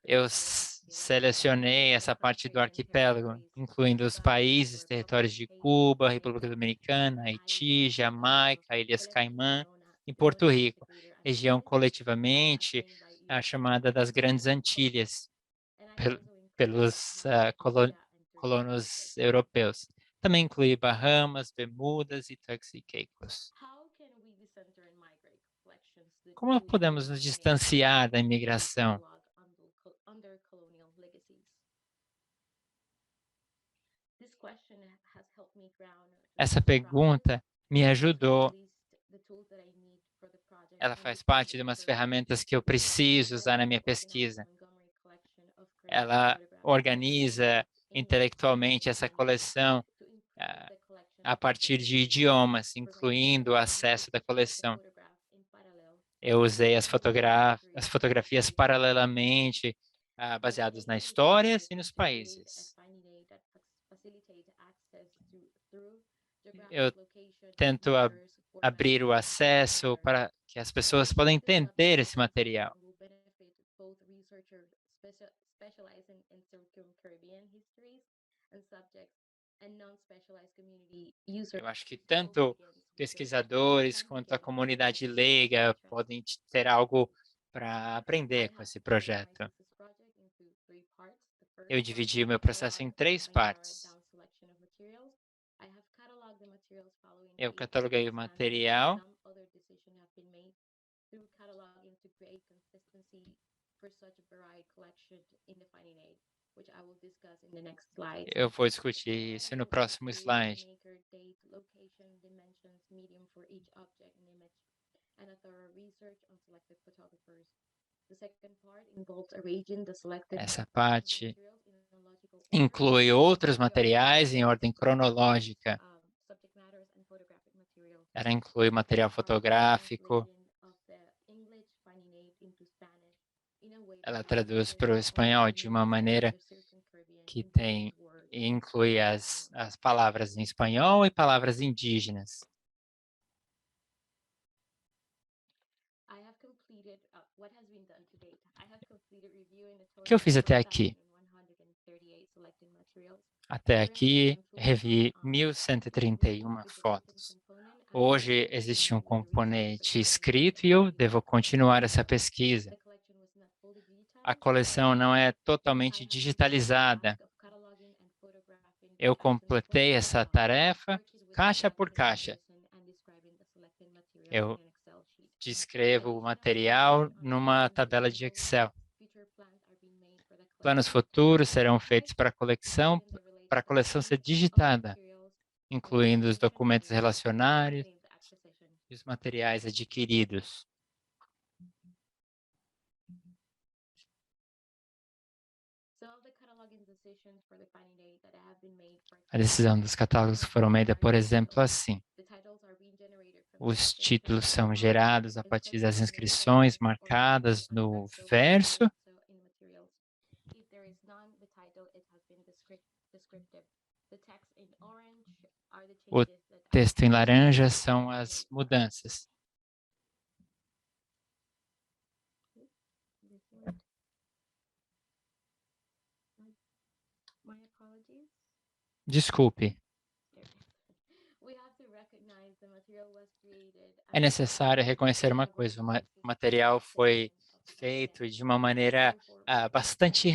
Eu selecionei essa parte do arquipélago, incluindo os países, territórios de Cuba, República Dominicana, Haiti, Jamaica, Ilhas Caimã e Porto Rico, região coletivamente a chamada das Grandes Antilhas, pelos colonos europeus. Também inclui Bahamas, Bermudas e Turks e Caicos. Como podemos nos distanciar da imigração? Essa pergunta me ajudou. Ela faz parte de umas ferramentas que eu preciso usar na minha pesquisa. Ela organiza intelectualmente essa coleção a partir de idiomas, incluindo o acesso da coleção. Eu usei as fotografias paralelamente, baseadas na história e nos países. Eu tento abrir o acesso para que as pessoas possam entender esse material. Eu acho que tanto pesquisadores quanto a comunidade leiga podem ter algo para aprender com esse projeto. Eu dividi o meu processo em 3 partes. Eu cataloguei o material. Eu vou discutir isso no próximo slide. Essa parte inclui outros materiais em ordem cronológica. Ela inclui material fotográfico. Ela traduz para o espanhol de uma maneira que inclui as palavras em espanhol e palavras indígenas. O que eu fiz até aqui? Até aqui, revi 1.131 fotos. Hoje, existe um componente escrito e eu devo continuar essa pesquisa. A coleção não é totalmente digitalizada. Eu completei essa tarefa caixa por caixa. Eu descrevo o material numa tabela de Excel. Planos futuros serão feitos para a coleção ser digitada, incluindo os documentos relacionários e os materiais adquiridos. A decisão dos catálogos foram feitas, por exemplo, assim. Os títulos são gerados a partir das inscrições marcadas no verso. O texto em laranja são as mudanças. Desculpe. É necessário reconhecer uma coisa, o material foi feito de uma maneira bastante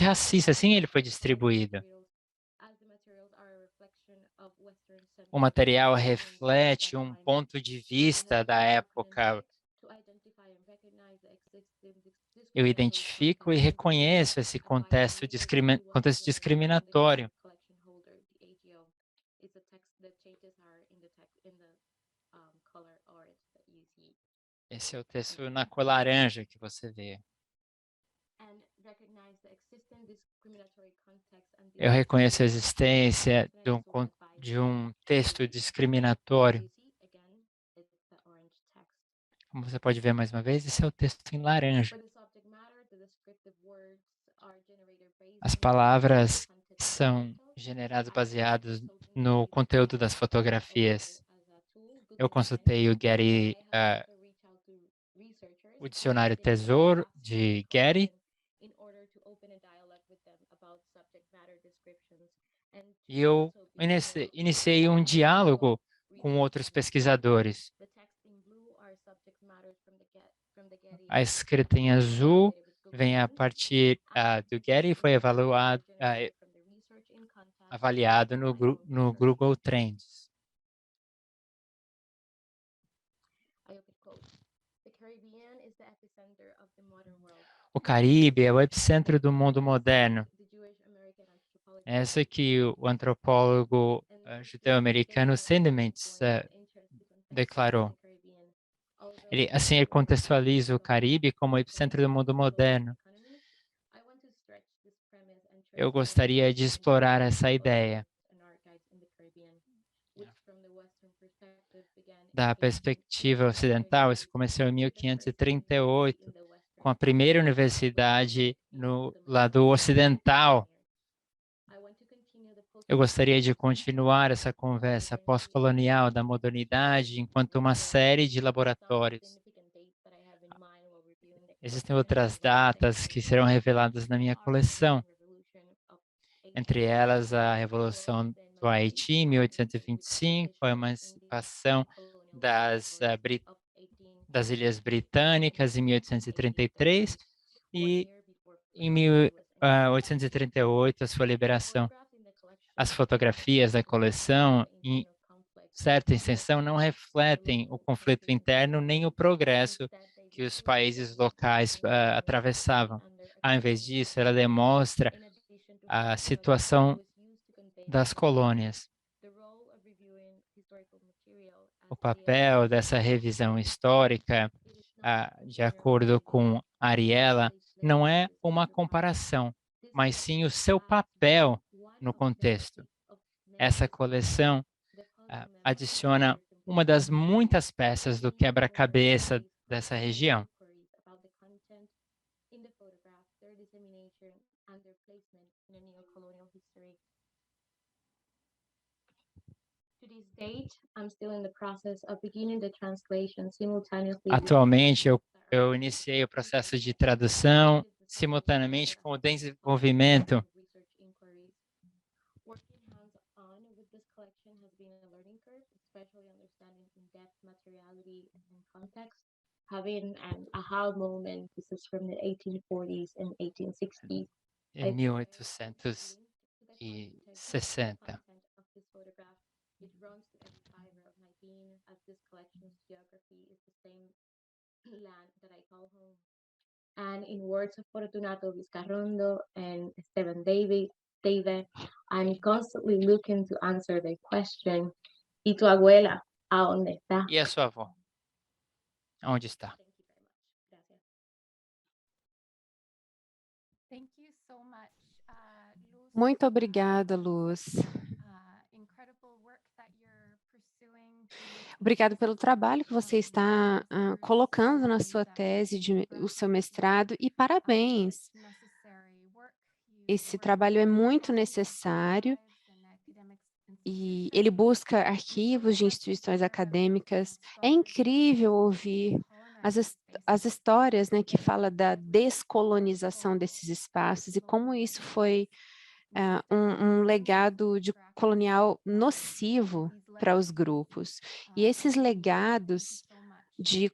racista, assim ele foi distribuído. O material reflete um ponto de vista da época. Eu identifico e reconheço esse contexto discriminatório. Esse é o texto na cor laranja que você vê. Eu reconheço a existência de um texto discriminatório. Como você pode ver mais uma vez, esse é o texto em laranja. As palavras são generadas baseadas no conteúdo das fotografias. Eu consultei o Getty o dicionário Tesouro de Getty, e eu iniciei um diálogo com outros pesquisadores. A escrita em azul vem a partir do Getty e foi avaliado no Google Trends. O Caribe é o epicentro do mundo moderno. Essa que o antropólogo judeu-americano Sentiments declarou. Ele contextualiza o Caribe como o epicentro do mundo moderno. Eu gostaria de explorar essa ideia. Da perspectiva ocidental, isso começou em 1538, com a primeira universidade no lado ocidental. Eu gostaria de continuar essa conversa pós-colonial da modernidade enquanto uma série de laboratórios. Existem outras datas que serão reveladas na minha coleção, entre elas a Revolução do Haiti, em 1825, a emancipação das Ilhas Britânicas, em 1833, e em 1838, a sua liberação. As fotografias da coleção, em certa extensão, não refletem o conflito interno nem o progresso que os países locais atravessavam. Ao invés disso, ela demonstra a situação das colônias. O papel dessa revisão histórica, de acordo com Ariela, não é uma comparação, mas sim o seu papel no contexto. Essa coleção adiciona uma das muitas peças do quebra-cabeça dessa região. Atualmente, eu iniciei o processo de tradução simultaneamente com o desenvolvimento. Having an aha moment, this is from the 1840s and 1860s. Em 1860. It runs to every fiber of my being, as this collection's geography is the same land that I call home. And in words of Fortunato Vizcarrondo and Stephen David, I'm constantly looking to answer the question, ¿y tu abuela, a dónde está? E a sua avó? Onde está? Thank you so much, Luz. Muito obrigada, Luz. Obrigado pelo trabalho que você está colocando na sua tese, o seu mestrado, e parabéns. Esse trabalho é muito necessário e ele busca arquivos de instituições acadêmicas. É incrível ouvir as histórias, né, que falam da descolonização desses espaços e como isso foi um legado colonial nocivo para os grupos. E esses legados de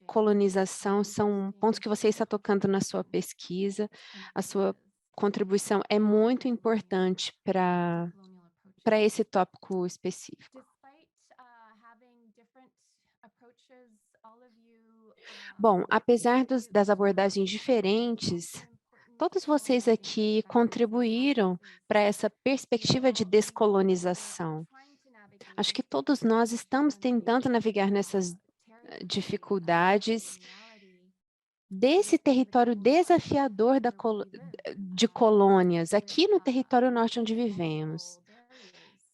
colonização são pontos que você está tocando na sua pesquisa. A sua contribuição é muito importante para esse tópico específico. Bom, apesar das abordagens diferentes, todos vocês aqui contribuíram para essa perspectiva de descolonização. Acho que todos nós estamos tentando navegar nessas dificuldades desse território desafiador de colônias, aqui no território norte onde vivemos.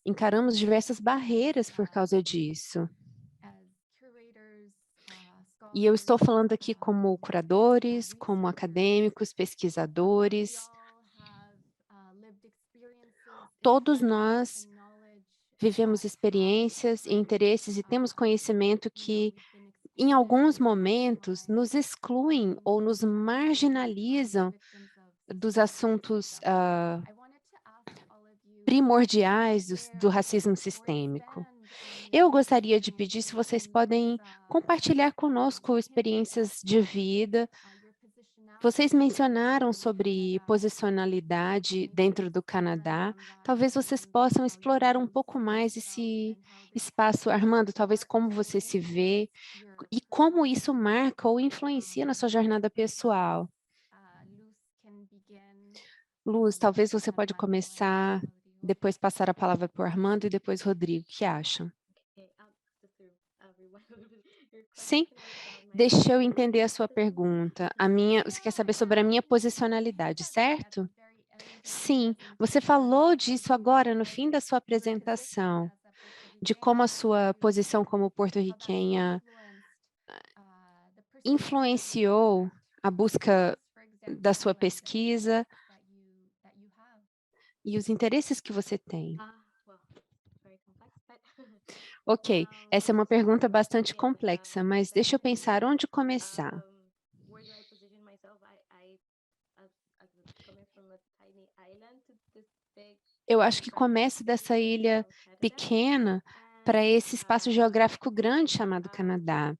Encaramos diversas barreiras por causa disso. E eu estou falando aqui como curadores, como acadêmicos, pesquisadores. Todos nós vivemos experiências e interesses e temos conhecimento que em alguns momentos, nos excluem ou nos marginalizam dos assuntos primordiais do racismo sistêmico. Eu gostaria de pedir se vocês podem compartilhar conosco experiências de vida. Vocês mencionaram sobre posicionalidade dentro do Canadá. Talvez vocês possam explorar um pouco mais esse espaço. Armando, talvez como você se vê e como isso marca ou influencia na sua jornada pessoal. Luz, talvez você pode começar, depois passar a palavra para o Armando e depois Rodrigo. O que acham? Sim, deixa eu entender a sua pergunta. Você quer saber sobre a minha posicionalidade, certo? Sim, você falou disso agora no fim da sua apresentação, de como a sua posição como porto-riquenha influenciou a busca da sua pesquisa e os interesses que você tem. Ok, essa é uma pergunta bastante complexa, mas deixa eu pensar onde começar. Eu acho que começo dessa ilha pequena para esse espaço geográfico grande chamado Canadá.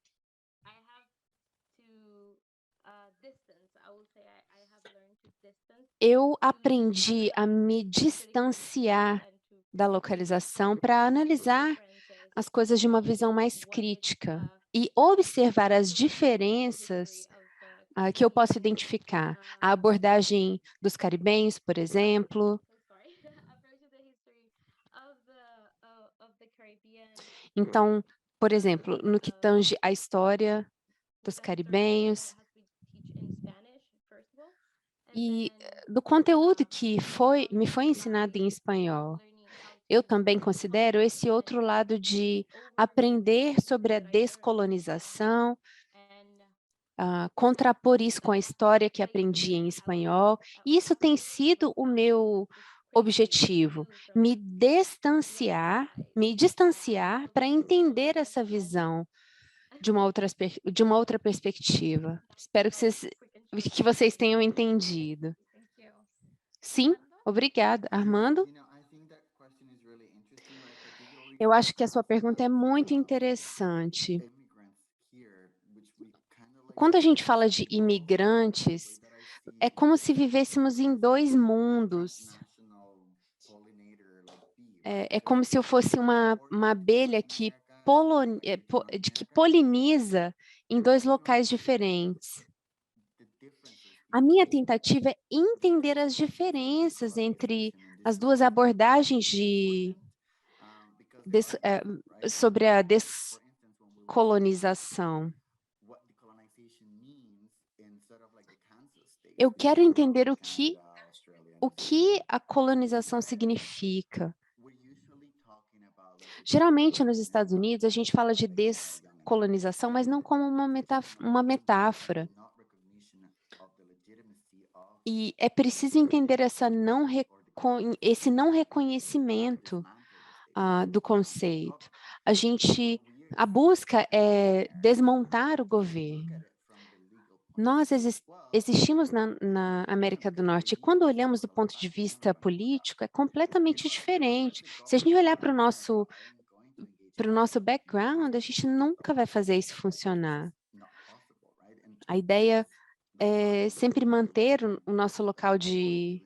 Eu aprendi a me distanciar da localização para analisar as coisas de uma visão mais crítica e observar as diferenças que eu posso identificar. A abordagem dos caribenhos, por exemplo. Então, por exemplo, no que tange a história dos caribenhos e do conteúdo que me foi ensinado em espanhol. Eu também considero esse outro lado de aprender sobre a descolonização, contrapor isso com a história que aprendi em espanhol. Isso tem sido o meu objetivo, me distanciar para entender essa visão de uma outra perspectiva. Espero que vocês tenham entendido. Sim, obrigada. Armando? Eu acho que a sua pergunta é muito interessante. Quando a gente fala de imigrantes, é como se vivêssemos em dois mundos. É como se eu fosse uma abelha que poliniza em dois locais diferentes. A minha tentativa é entender as diferenças entre as duas abordagens sobre a descolonização. Eu quero entender o que a colonização significa. Geralmente, nos Estados Unidos, a gente fala de descolonização, mas não como uma metáfora. E é preciso entender esse não reconhecimento do conceito. A busca é desmontar o governo. Nós existimos na América do Norte, e quando olhamos do ponto de vista político, é completamente diferente. Se a gente olhar para o nosso background, a gente nunca vai fazer isso funcionar. A ideia é sempre manter o nosso local de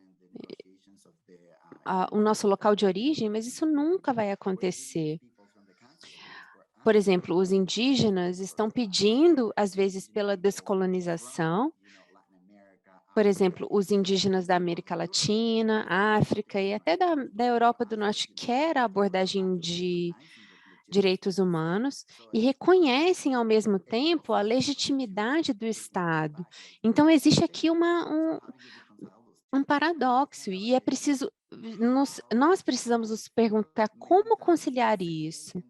origem, mas isso nunca vai acontecer. Por exemplo, os indígenas estão pedindo, às vezes, pela descolonização. Por exemplo, os indígenas da América Latina, África e até da Europa do Norte querem a abordagem de direitos humanos e reconhecem, ao mesmo tempo, a legitimidade do Estado. Então, existe aqui um paradoxo e é preciso, nós precisamos nos perguntar como conciliar isso.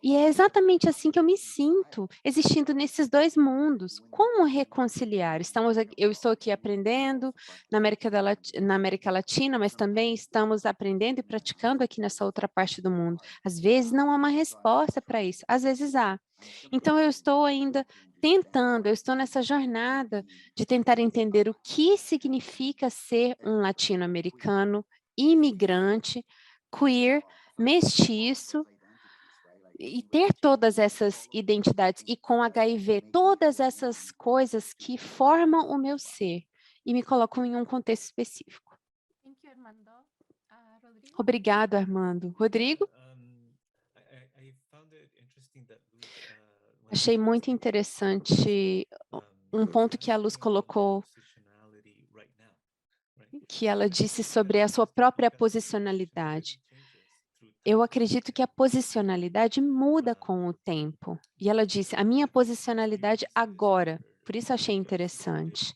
E é exatamente assim que eu me sinto, existindo nesses dois mundos. Como reconciliar? Eu estou aqui aprendendo na América Latina, mas também estamos aprendendo e praticando aqui nessa outra parte do mundo. Às vezes não há uma resposta para isso, às vezes há. Então eu estou ainda tentando, eu estou nessa jornada de tentar entender o que significa ser um latino-americano, imigrante, queer, mestiço, e ter todas essas identidades e com HIV, todas essas coisas que formam o meu ser e me colocam em um contexto específico. Thank you, Armando. Rodrigo? Obrigado, Armando. Rodrigo? Achei muito interessante um ponto que a Luz colocou, que ela disse sobre a sua própria posicionalidade. Eu acredito que a posicionalidade muda com o tempo. E ela disse, a minha posicionalidade agora. Por isso achei interessante.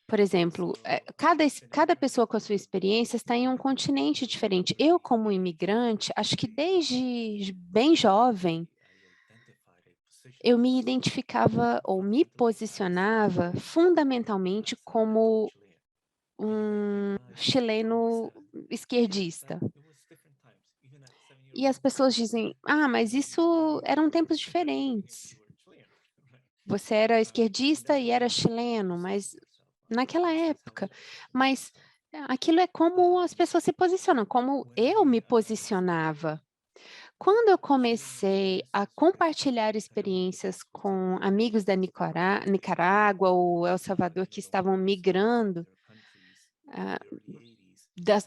Por exemplo, cada pessoa com a sua experiência está em um continente diferente. Eu, como imigrante, acho que desde bem jovem, eu me identificava ou me posicionava fundamentalmente como um chileno esquerdista. E as pessoas dizem, mas isso eram tempos diferentes. Você era esquerdista e era chileno, mas naquela época. Mas aquilo é como as pessoas se posicionam, como eu me posicionava. Quando eu comecei a compartilhar experiências com amigos da Nicarágua ou El Salvador que estavam migrando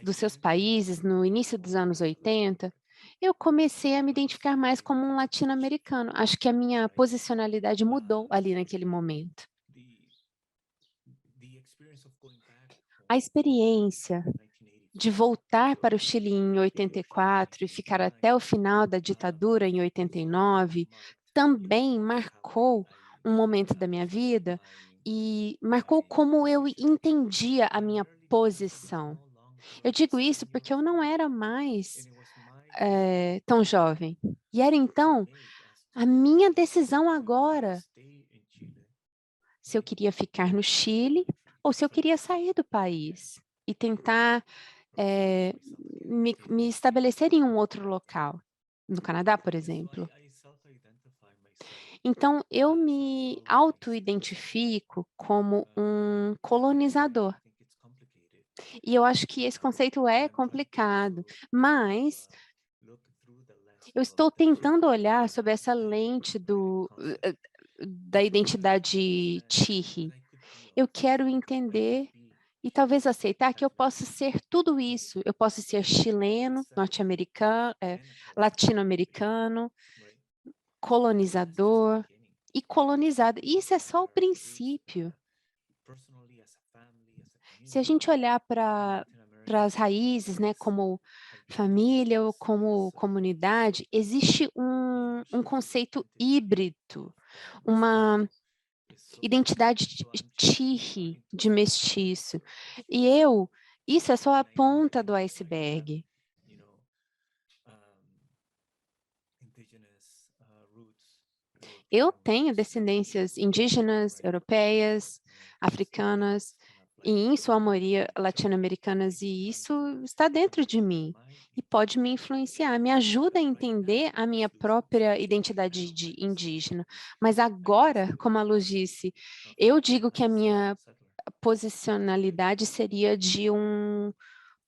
dos seus países no início dos anos 80, eu comecei a me identificar mais como um latino-americano. Acho que a minha posicionalidade mudou ali naquele momento. A experiência de voltar para o Chile em 84 e ficar até o final da ditadura em 89 também marcou um momento da minha vida e marcou como eu entendia a minha posição. Eu digo isso porque eu não era mais tão jovem. E era então a minha decisão agora se eu queria ficar no Chile ou se eu queria sair do país e tentar me estabelecer em um outro local, no Canadá, por exemplo. Então, eu me auto-identifico como um colonizador. E eu acho que esse conceito é complicado, mas eu estou tentando olhar sob essa lente da identidade Chihi. Eu quero entender e talvez aceitar que eu posso ser tudo isso. Eu posso ser chileno, norte-americano, latino-americano, colonizador e colonizado. Isso é só o princípio. Se a gente olhar para as raízes, né, como família ou como comunidade, existe um conceito híbrido, uma identidade Chihi, de mestiço. E isso é só a ponta do iceberg. Eu tenho descendências indígenas, europeias, africanas, e em sua maioria latino-americanas, e isso está dentro de mim e pode me influenciar, me ajuda a entender a minha própria identidade indígena. Mas agora, como a Luz disse, eu digo que a minha posicionalidade seria de um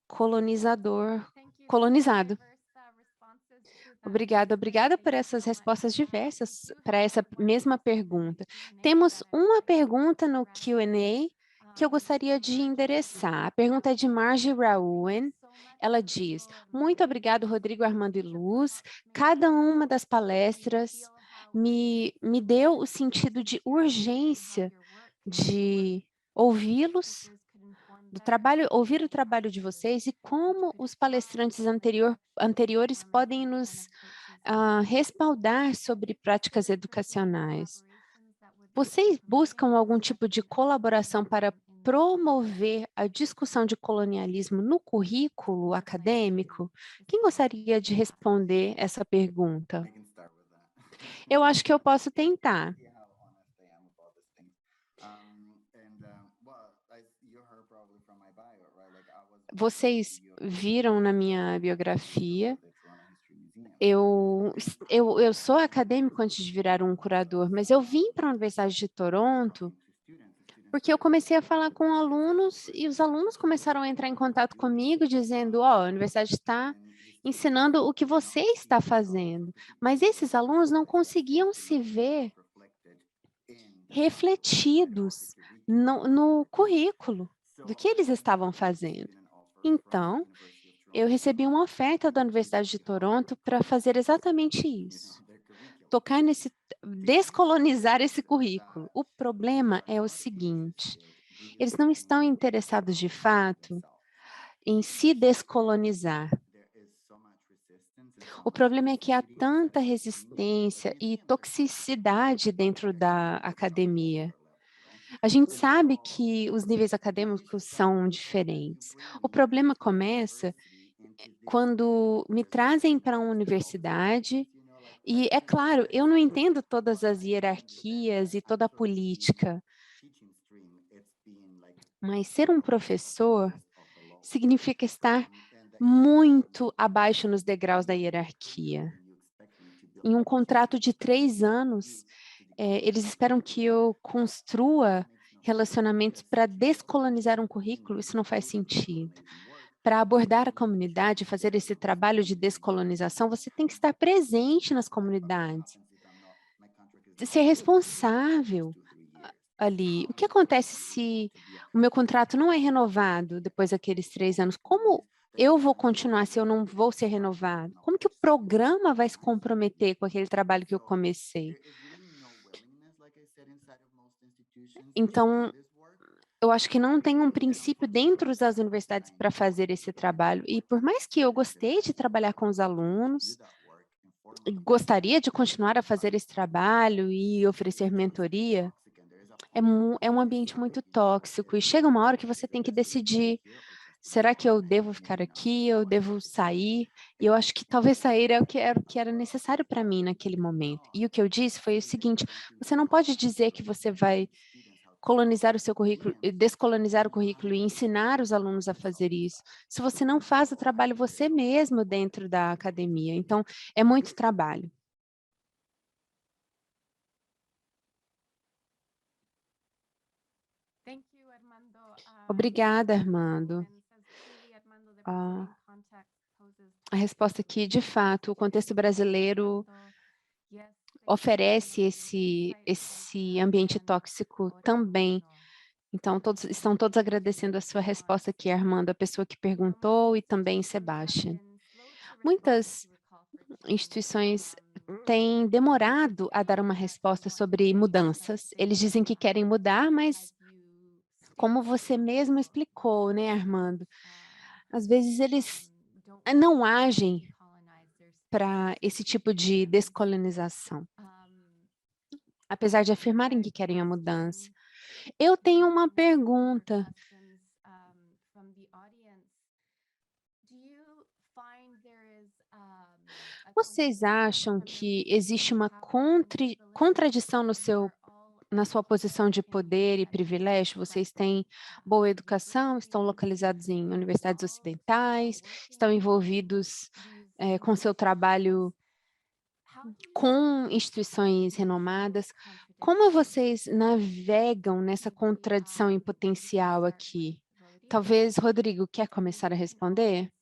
colonizador, colonizado. Obrigada por essas respostas diversas para essa mesma pergunta. Temos uma pergunta no Q&A que eu gostaria de endereçar. A pergunta é de Margie Rauen. Ela diz, muito obrigado, Rodrigo, Armando e Luz. Cada uma das palestras me deu o sentido de urgência de ouvi-los, ouvir o trabalho de vocês e como os palestrantes anteriores podem nos respaldar sobre práticas educacionais. Vocês buscam algum tipo de colaboração para promover a discussão de colonialismo no currículo acadêmico? Quem gostaria de responder essa pergunta? I can start with that. Eu acho que eu posso tentar. See how honest I am about this thing. Well, as you heard probably from my bio, right? Like I was Vocês viram na minha biografia, the Toronto History Museum. eu sou acadêmico antes de virar um curador, mas eu vim para a Universidade de Toronto porque eu comecei a falar com alunos e os alunos começaram a entrar em contato comigo dizendo, ó, a universidade está ensinando o que você está fazendo, mas esses alunos não conseguiam se ver refletidos no currículo do que eles estavam fazendo. Então, eu recebi uma oferta da Universidade de Toronto para fazer exatamente isso. Descolonizar esse currículo. O problema é o seguinte, eles não estão interessados de fato em se descolonizar. O problema é que há tanta resistência e toxicidade dentro da academia. A gente sabe que os níveis acadêmicos são diferentes. O problema começa quando me trazem para uma universidade e, é claro, eu não entendo todas as hierarquias e toda a política, mas ser um professor significa estar muito abaixo nos degraus da hierarquia. Em um contrato de 3 anos, eles esperam que eu construa relacionamentos para descolonizar um currículo, isso não faz sentido. Para abordar a comunidade, fazer esse trabalho de descolonização, você tem que estar presente nas comunidades, ser responsável ali. O que acontece se o meu contrato não é renovado depois daqueles 3 anos? Como eu vou continuar se eu não vou ser renovado? Como que o programa vai se comprometer com aquele trabalho que eu comecei? Então, eu acho que não tem um princípio dentro das universidades para fazer esse trabalho. E por mais que eu gostei de trabalhar com os alunos, gostaria de continuar a fazer esse trabalho e oferecer mentoria, é um ambiente muito tóxico. E chega uma hora que você tem que decidir, será que eu devo ficar aqui, eu devo sair? E eu acho que talvez sair é o que era necessário para mim naquele momento. E o que eu disse foi o seguinte, você não pode dizer que você vai colonizar o seu currículo, descolonizar o currículo e ensinar os alunos a fazer isso, se você não faz o trabalho você mesmo dentro da academia. Então, é muito trabalho. Obrigada, Armando. A resposta aqui, de fato, o contexto brasileiro oferece esse ambiente tóxico também. Então, estão todos agradecendo a sua resposta aqui, Armando, a pessoa que perguntou e também Sebastian. Muitas instituições têm demorado a dar uma resposta sobre mudanças. Eles dizem que querem mudar, mas como você mesmo explicou, né, Armando? Às vezes eles não agem para esse tipo de descolonização, apesar de afirmarem que querem a mudança. Eu tenho uma pergunta. Vocês acham que existe uma contradição na sua posição de poder e privilégio? Vocês têm boa educação, estão localizados em universidades ocidentais, estão envolvidos com seu trabalho com instituições renomadas. Como vocês navegam nessa contradição em potencial aqui? Talvez, Rodrigo, quer começar a responder?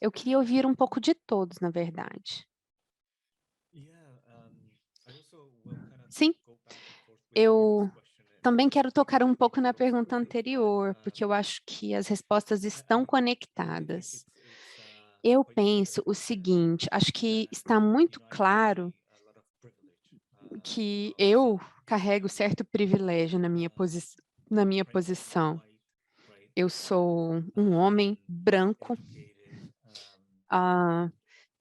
Eu queria ouvir um pouco de todos, na verdade. Sim, eu também quero tocar um pouco na pergunta anterior, porque eu acho que as respostas estão conectadas. Eu penso o seguinte, acho que está muito claro que eu carrego certo privilégio na minha posição. Eu sou um homem branco,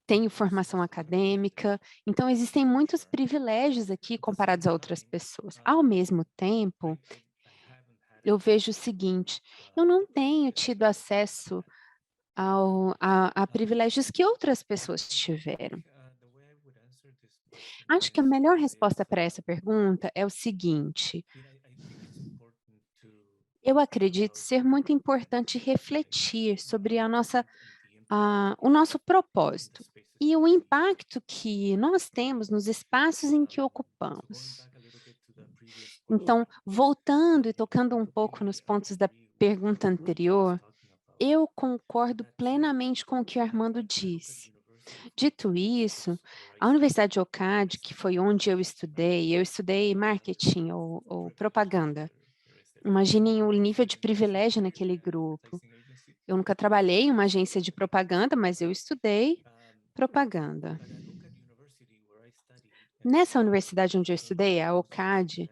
tenho formação acadêmica, então existem muitos privilégios aqui comparados a outras pessoas. Ao mesmo tempo, eu vejo o seguinte: eu não tenho tido acesso a privilégios que outras pessoas tiveram. Acho que a melhor resposta para essa pergunta é o seguinte: eu acredito ser muito importante refletir sobre o nosso propósito e o impacto que nós temos nos espaços em que ocupamos. Então, voltando e tocando um pouco nos pontos da pergunta anterior, eu concordo plenamente com o que o Armando disse. Dito isso, a Universidade de OCAD, que foi onde eu estudei marketing ou propaganda. Imaginem o nível de privilégio naquele grupo. Eu nunca trabalhei em uma agência de propaganda, mas eu estudei propaganda. Nessa universidade onde eu estudei, a OCAD,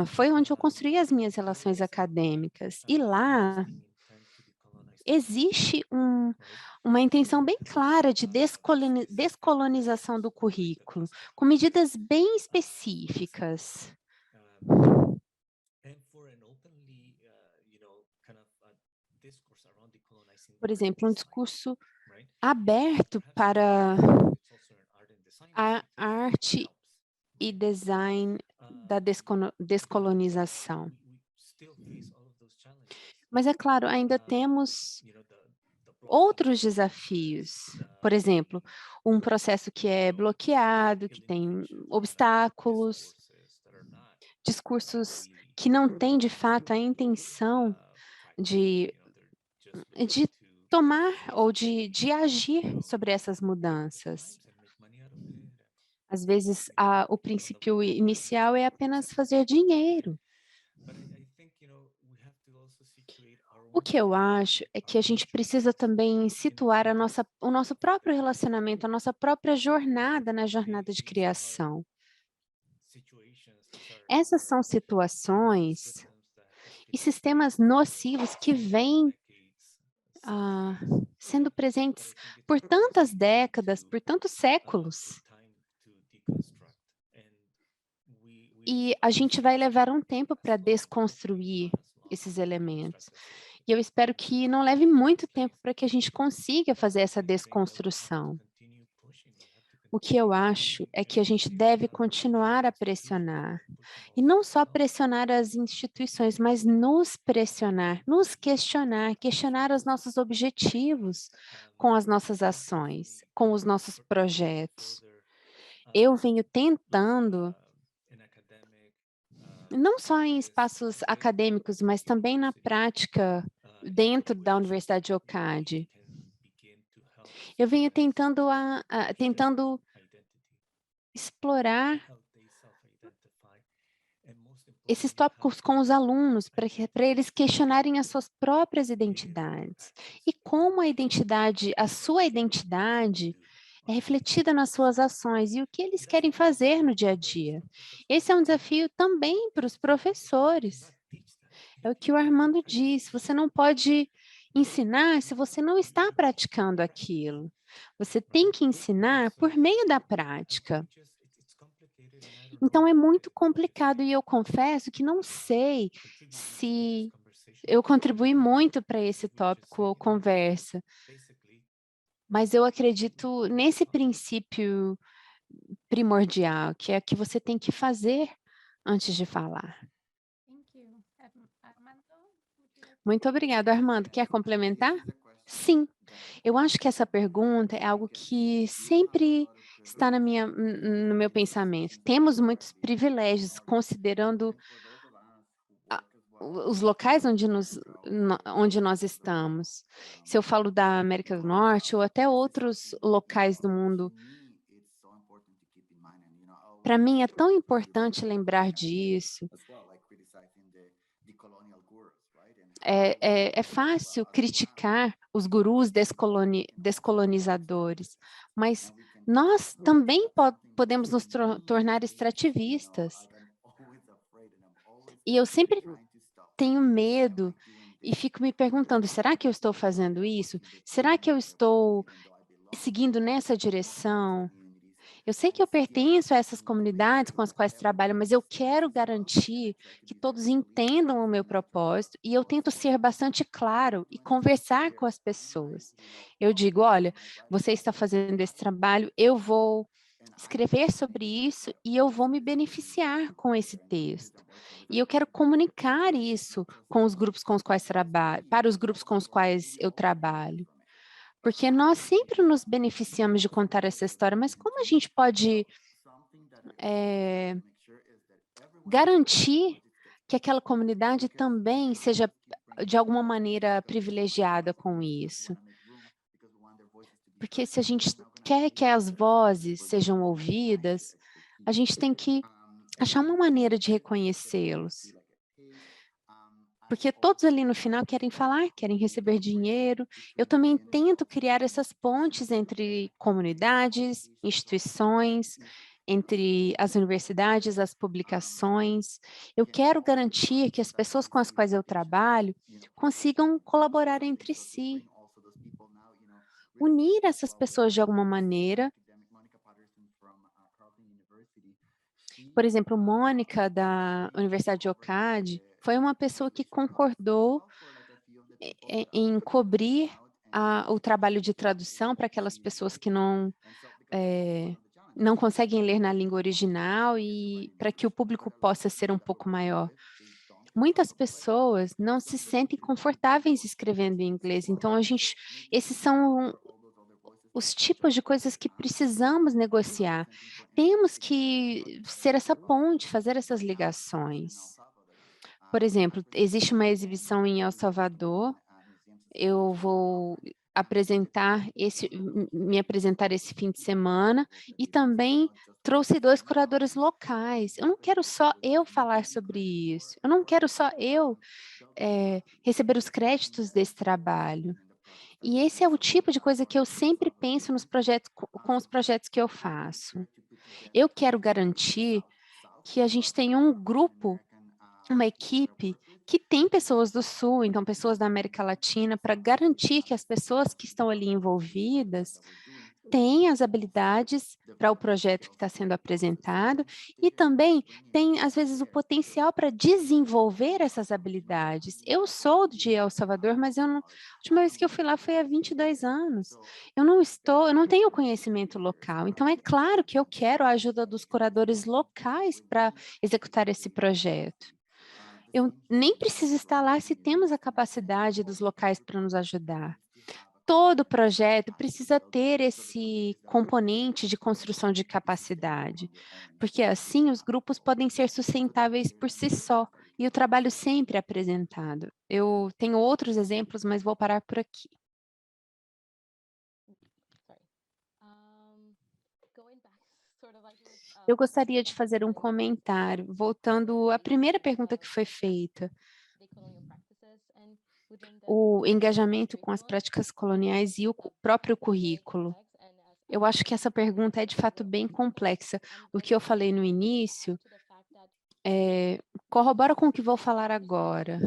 foi onde eu construí as minhas relações acadêmicas. E lá existe uma intenção bem clara de descolonização do currículo, com medidas bem específicas. Por exemplo, um discurso aberto para a arte e design da descolonização. Mas, é claro, ainda temos outros desafios. Por exemplo, um processo que é bloqueado, que tem obstáculos, discursos que não têm, de fato, a intenção de tomar ou de agir sobre essas mudanças. Às vezes, o princípio inicial é apenas fazer dinheiro. O que eu acho é que a gente precisa também situar o nosso próprio relacionamento, a nossa própria jornada na jornada de criação. Essas são situações e sistemas nocivos que vêm sendo presentes por tantas décadas, por tantos séculos. E a gente vai levar um tempo para desconstruir esses elementos. E eu espero que não leve muito tempo para que a gente consiga fazer essa desconstrução. O que eu acho é que a gente deve continuar a pressionar. E não só pressionar as instituições, mas nos pressionar, nos questionar os nossos objetivos com as nossas ações, com os nossos projetos. Eu venho tentando, não só em espaços acadêmicos, mas também na prática dentro da Universidade de OCAD. Eu venho tentando explorar esses tópicos com os alunos, para eles questionarem as suas próprias identidades. E como a sua identidade é refletida nas suas ações e o que eles querem fazer no dia a dia. Esse é um desafio também para os professores. É o que o Armando disse, você não pode ensinar se você não está praticando aquilo. Você tem que ensinar por meio da prática. Então, é muito complicado e eu confesso que não sei se eu contribuí muito para esse tópico ou conversa. Mas eu acredito nesse princípio primordial, que é o que você tem que fazer antes de falar. Muito obrigada, Armando. Quer complementar? Sim. Eu acho que essa pergunta é algo que sempre está no meu pensamento. Temos muitos privilégios, considerando os locais onde nós estamos. Se eu falo da América do Norte ou até outros locais do mundo, para mim é tão importante lembrar disso. É fácil criticar os gurus descolonizadores, mas nós também podemos nos tornar extrativistas. E eu sempre tenho medo e fico me perguntando, será que eu estou fazendo isso? Será que eu estou seguindo nessa direção? Eu sei que eu pertenço a essas comunidades com as quais trabalho, mas eu quero garantir que todos entendam o meu propósito e eu tento ser bastante claro e conversar com as pessoas. Eu digo, olha, você está fazendo esse trabalho, eu vou escrever sobre isso e eu vou me beneficiar com esse texto. E eu quero comunicar isso com os grupos com os quais trabalho, para os grupos com os quais eu trabalho. Porque nós sempre nos beneficiamos de contar essa história, mas como a gente pode garantir que aquela comunidade também seja, de alguma maneira, privilegiada com isso? Porque se a gente quer que as vozes sejam ouvidas, a gente tem que achar uma maneira de reconhecê-los. Porque todos ali no final querem falar, querem receber dinheiro. Eu também tento criar essas pontes entre comunidades, instituições, entre as universidades, as publicações. Eu quero garantir que as pessoas com as quais eu trabalho consigam colaborar entre si, unir essas pessoas de alguma maneira. Por exemplo, Mônica, da Universidade de OCAD, foi uma pessoa que concordou em cobrir o trabalho de tradução para aquelas pessoas que não conseguem ler na língua original e para que o público possa ser um pouco maior. Muitas pessoas não se sentem confortáveis escrevendo em inglês, então esses são os tipos de coisas que precisamos negociar. Temos que ser essa ponte, fazer essas ligações. Por exemplo, existe uma exibição em El Salvador, eu vou me apresentar esse fim de semana e também trouxe 2 curadores locais. Eu não quero só eu falar sobre isso, eu não quero só eu receber os créditos desse trabalho. E esse é o tipo de coisa que eu sempre penso nos projetos, com os projetos que eu faço. Eu quero garantir que a gente tenha um grupo, uma equipe que tem pessoas do Sul, então pessoas da América Latina, para garantir que as pessoas que estão ali envolvidas têm as habilidades para o projeto que está sendo apresentado e também tem, às vezes, o potencial para desenvolver essas habilidades. Eu sou de El Salvador, mas a última vez que eu fui lá foi há 22 anos. Eu não tenho conhecimento local, então é claro que eu quero a ajuda dos curadores locais para executar esse projeto. Eu nem preciso estar lá se temos a capacidade dos locais para nos ajudar. Todo projeto precisa ter esse componente de construção de capacidade, porque assim os grupos podem ser sustentáveis por si só e o trabalho sempre é apresentado. Eu tenho outros exemplos, mas vou parar por aqui. Eu gostaria de fazer um comentário, voltando à primeira pergunta que foi feita. O engajamento com as práticas coloniais e o próprio currículo. Eu acho que essa pergunta é de fato bem complexa. O que eu falei no início corrobora com o que vou falar agora.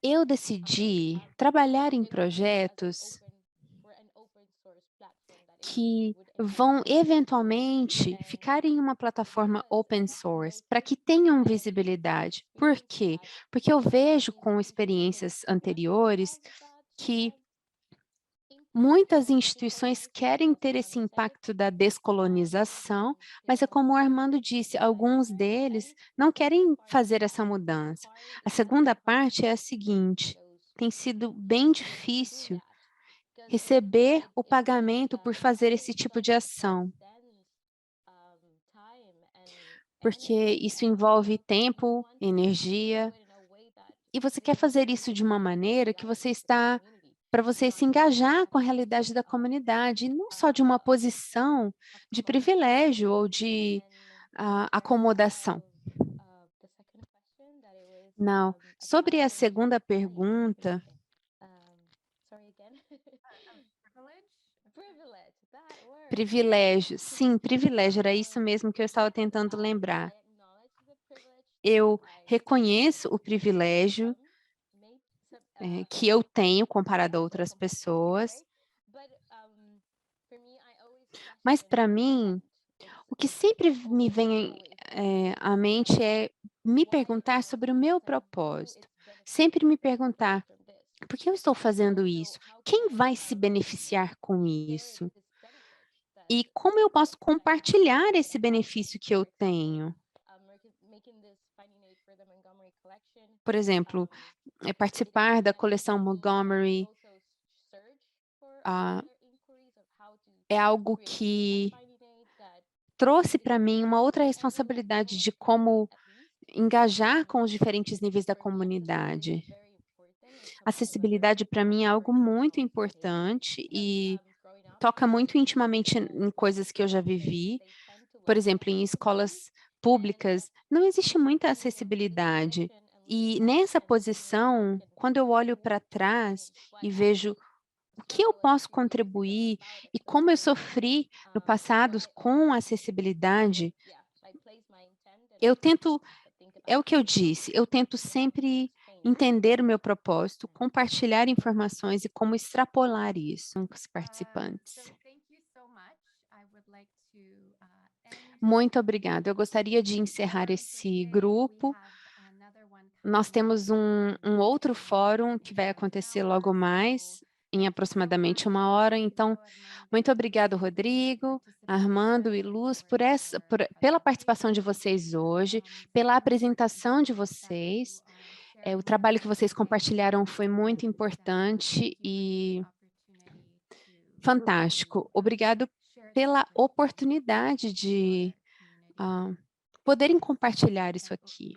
Eu decidi trabalhar em projetos que vão eventualmente ficar em uma plataforma open source para que tenham visibilidade. Por quê? Porque eu vejo com experiências anteriores que muitas instituições querem ter esse impacto da descolonização, mas é como o Armando disse, alguns deles não querem fazer essa mudança. A segunda parte é a seguinte, tem sido bem difícil receber o pagamento por fazer esse tipo de ação, porque isso envolve tempo, energia, e você quer fazer isso de uma maneira que para você se engajar com a realidade da comunidade, e não só de uma posição de privilégio ou de acomodação. Não. Sobre a segunda pergunta, privilégio. Sim, privilégio, era isso mesmo que eu estava tentando lembrar. Eu reconheço o privilégio que eu tenho comparado a outras pessoas, Mas para mim, o que sempre me vem à mente é me perguntar sobre o meu propósito. Sempre me perguntar, por que eu estou fazendo isso? Quem vai se beneficiar com isso? E como eu posso compartilhar esse benefício que eu tenho? Por exemplo, participar da coleção Montgomery é algo que trouxe para mim uma outra responsabilidade de como engajar com os diferentes níveis da comunidade. Acessibilidade para mim é algo muito importante e toca muito intimamente em coisas que eu já vivi. Por exemplo, em escolas públicas, não existe muita acessibilidade. E nessa posição, quando eu olho para trás e vejo o que eu posso contribuir e como eu sofri no passado com acessibilidade, eu tento, é o que eu disse, eu tento sempre entender o meu propósito, compartilhar informações e como extrapolar isso com os participantes. Muito obrigada. Eu gostaria de encerrar esse grupo. Nós temos um outro fórum que vai acontecer logo mais, em aproximadamente 1 hora. Então, muito obrigado, Rodrigo, Armando e Luz, pela participação de vocês hoje, pela apresentação de vocês. O trabalho que vocês compartilharam foi muito importante e fantástico. Obrigado pela oportunidade de poderem compartilhar isso aqui.